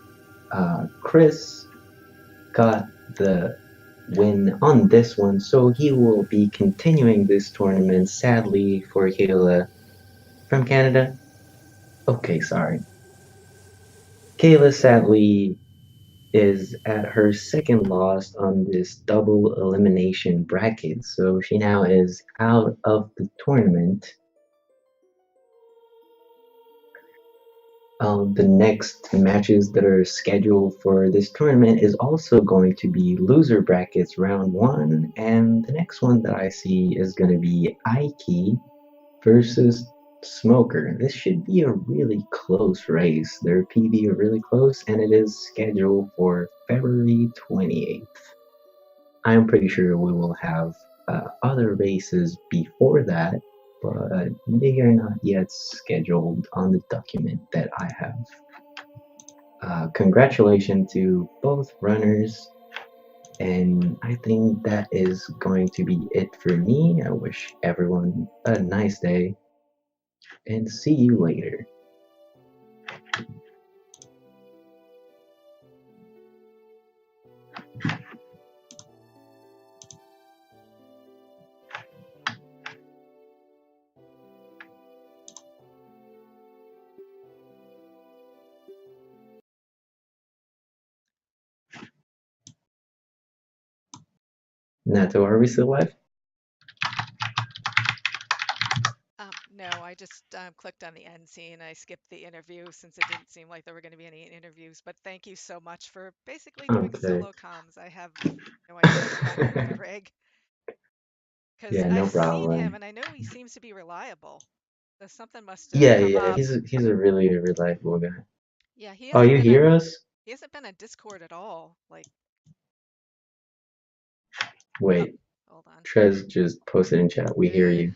Chris got the win on this one, so he will be continuing this tournament. Sadly for Kayla from Canada. Okay, sorry. Kayla sadly is at her second loss on this double elimination bracket, so she now is out of the tournament. The next matches that are scheduled for this tournament is also going to be loser brackets round one, and the next one that I see is going to be Aiki versus Smoker. This should be a really close race. Their PV are really close, and it is scheduled for February 28th. I'm pretty sure we will have other races before that, but they are not yet scheduled on the document that I have. Congratulations to both runners, and I think that is going to be it for me. I wish everyone a nice day, and see you later. Nato, are we still live? No, I just clicked on the end scene. I skipped the interview since it didn't seem like there were going to be any interviews. But thank you so much for basically doing Okay. solo comms. I have no idea what happened with Greg because Yeah, no I've seen him problem. and I know he seems to be reliable. So something must have Yeah, come yeah, up. he's a really reliable guy. Yeah, Oh, you hear us? he hasn't been on Discord at all. Like, oh, Wait, hold on. Trez just posted in chat. We hear Uh, you.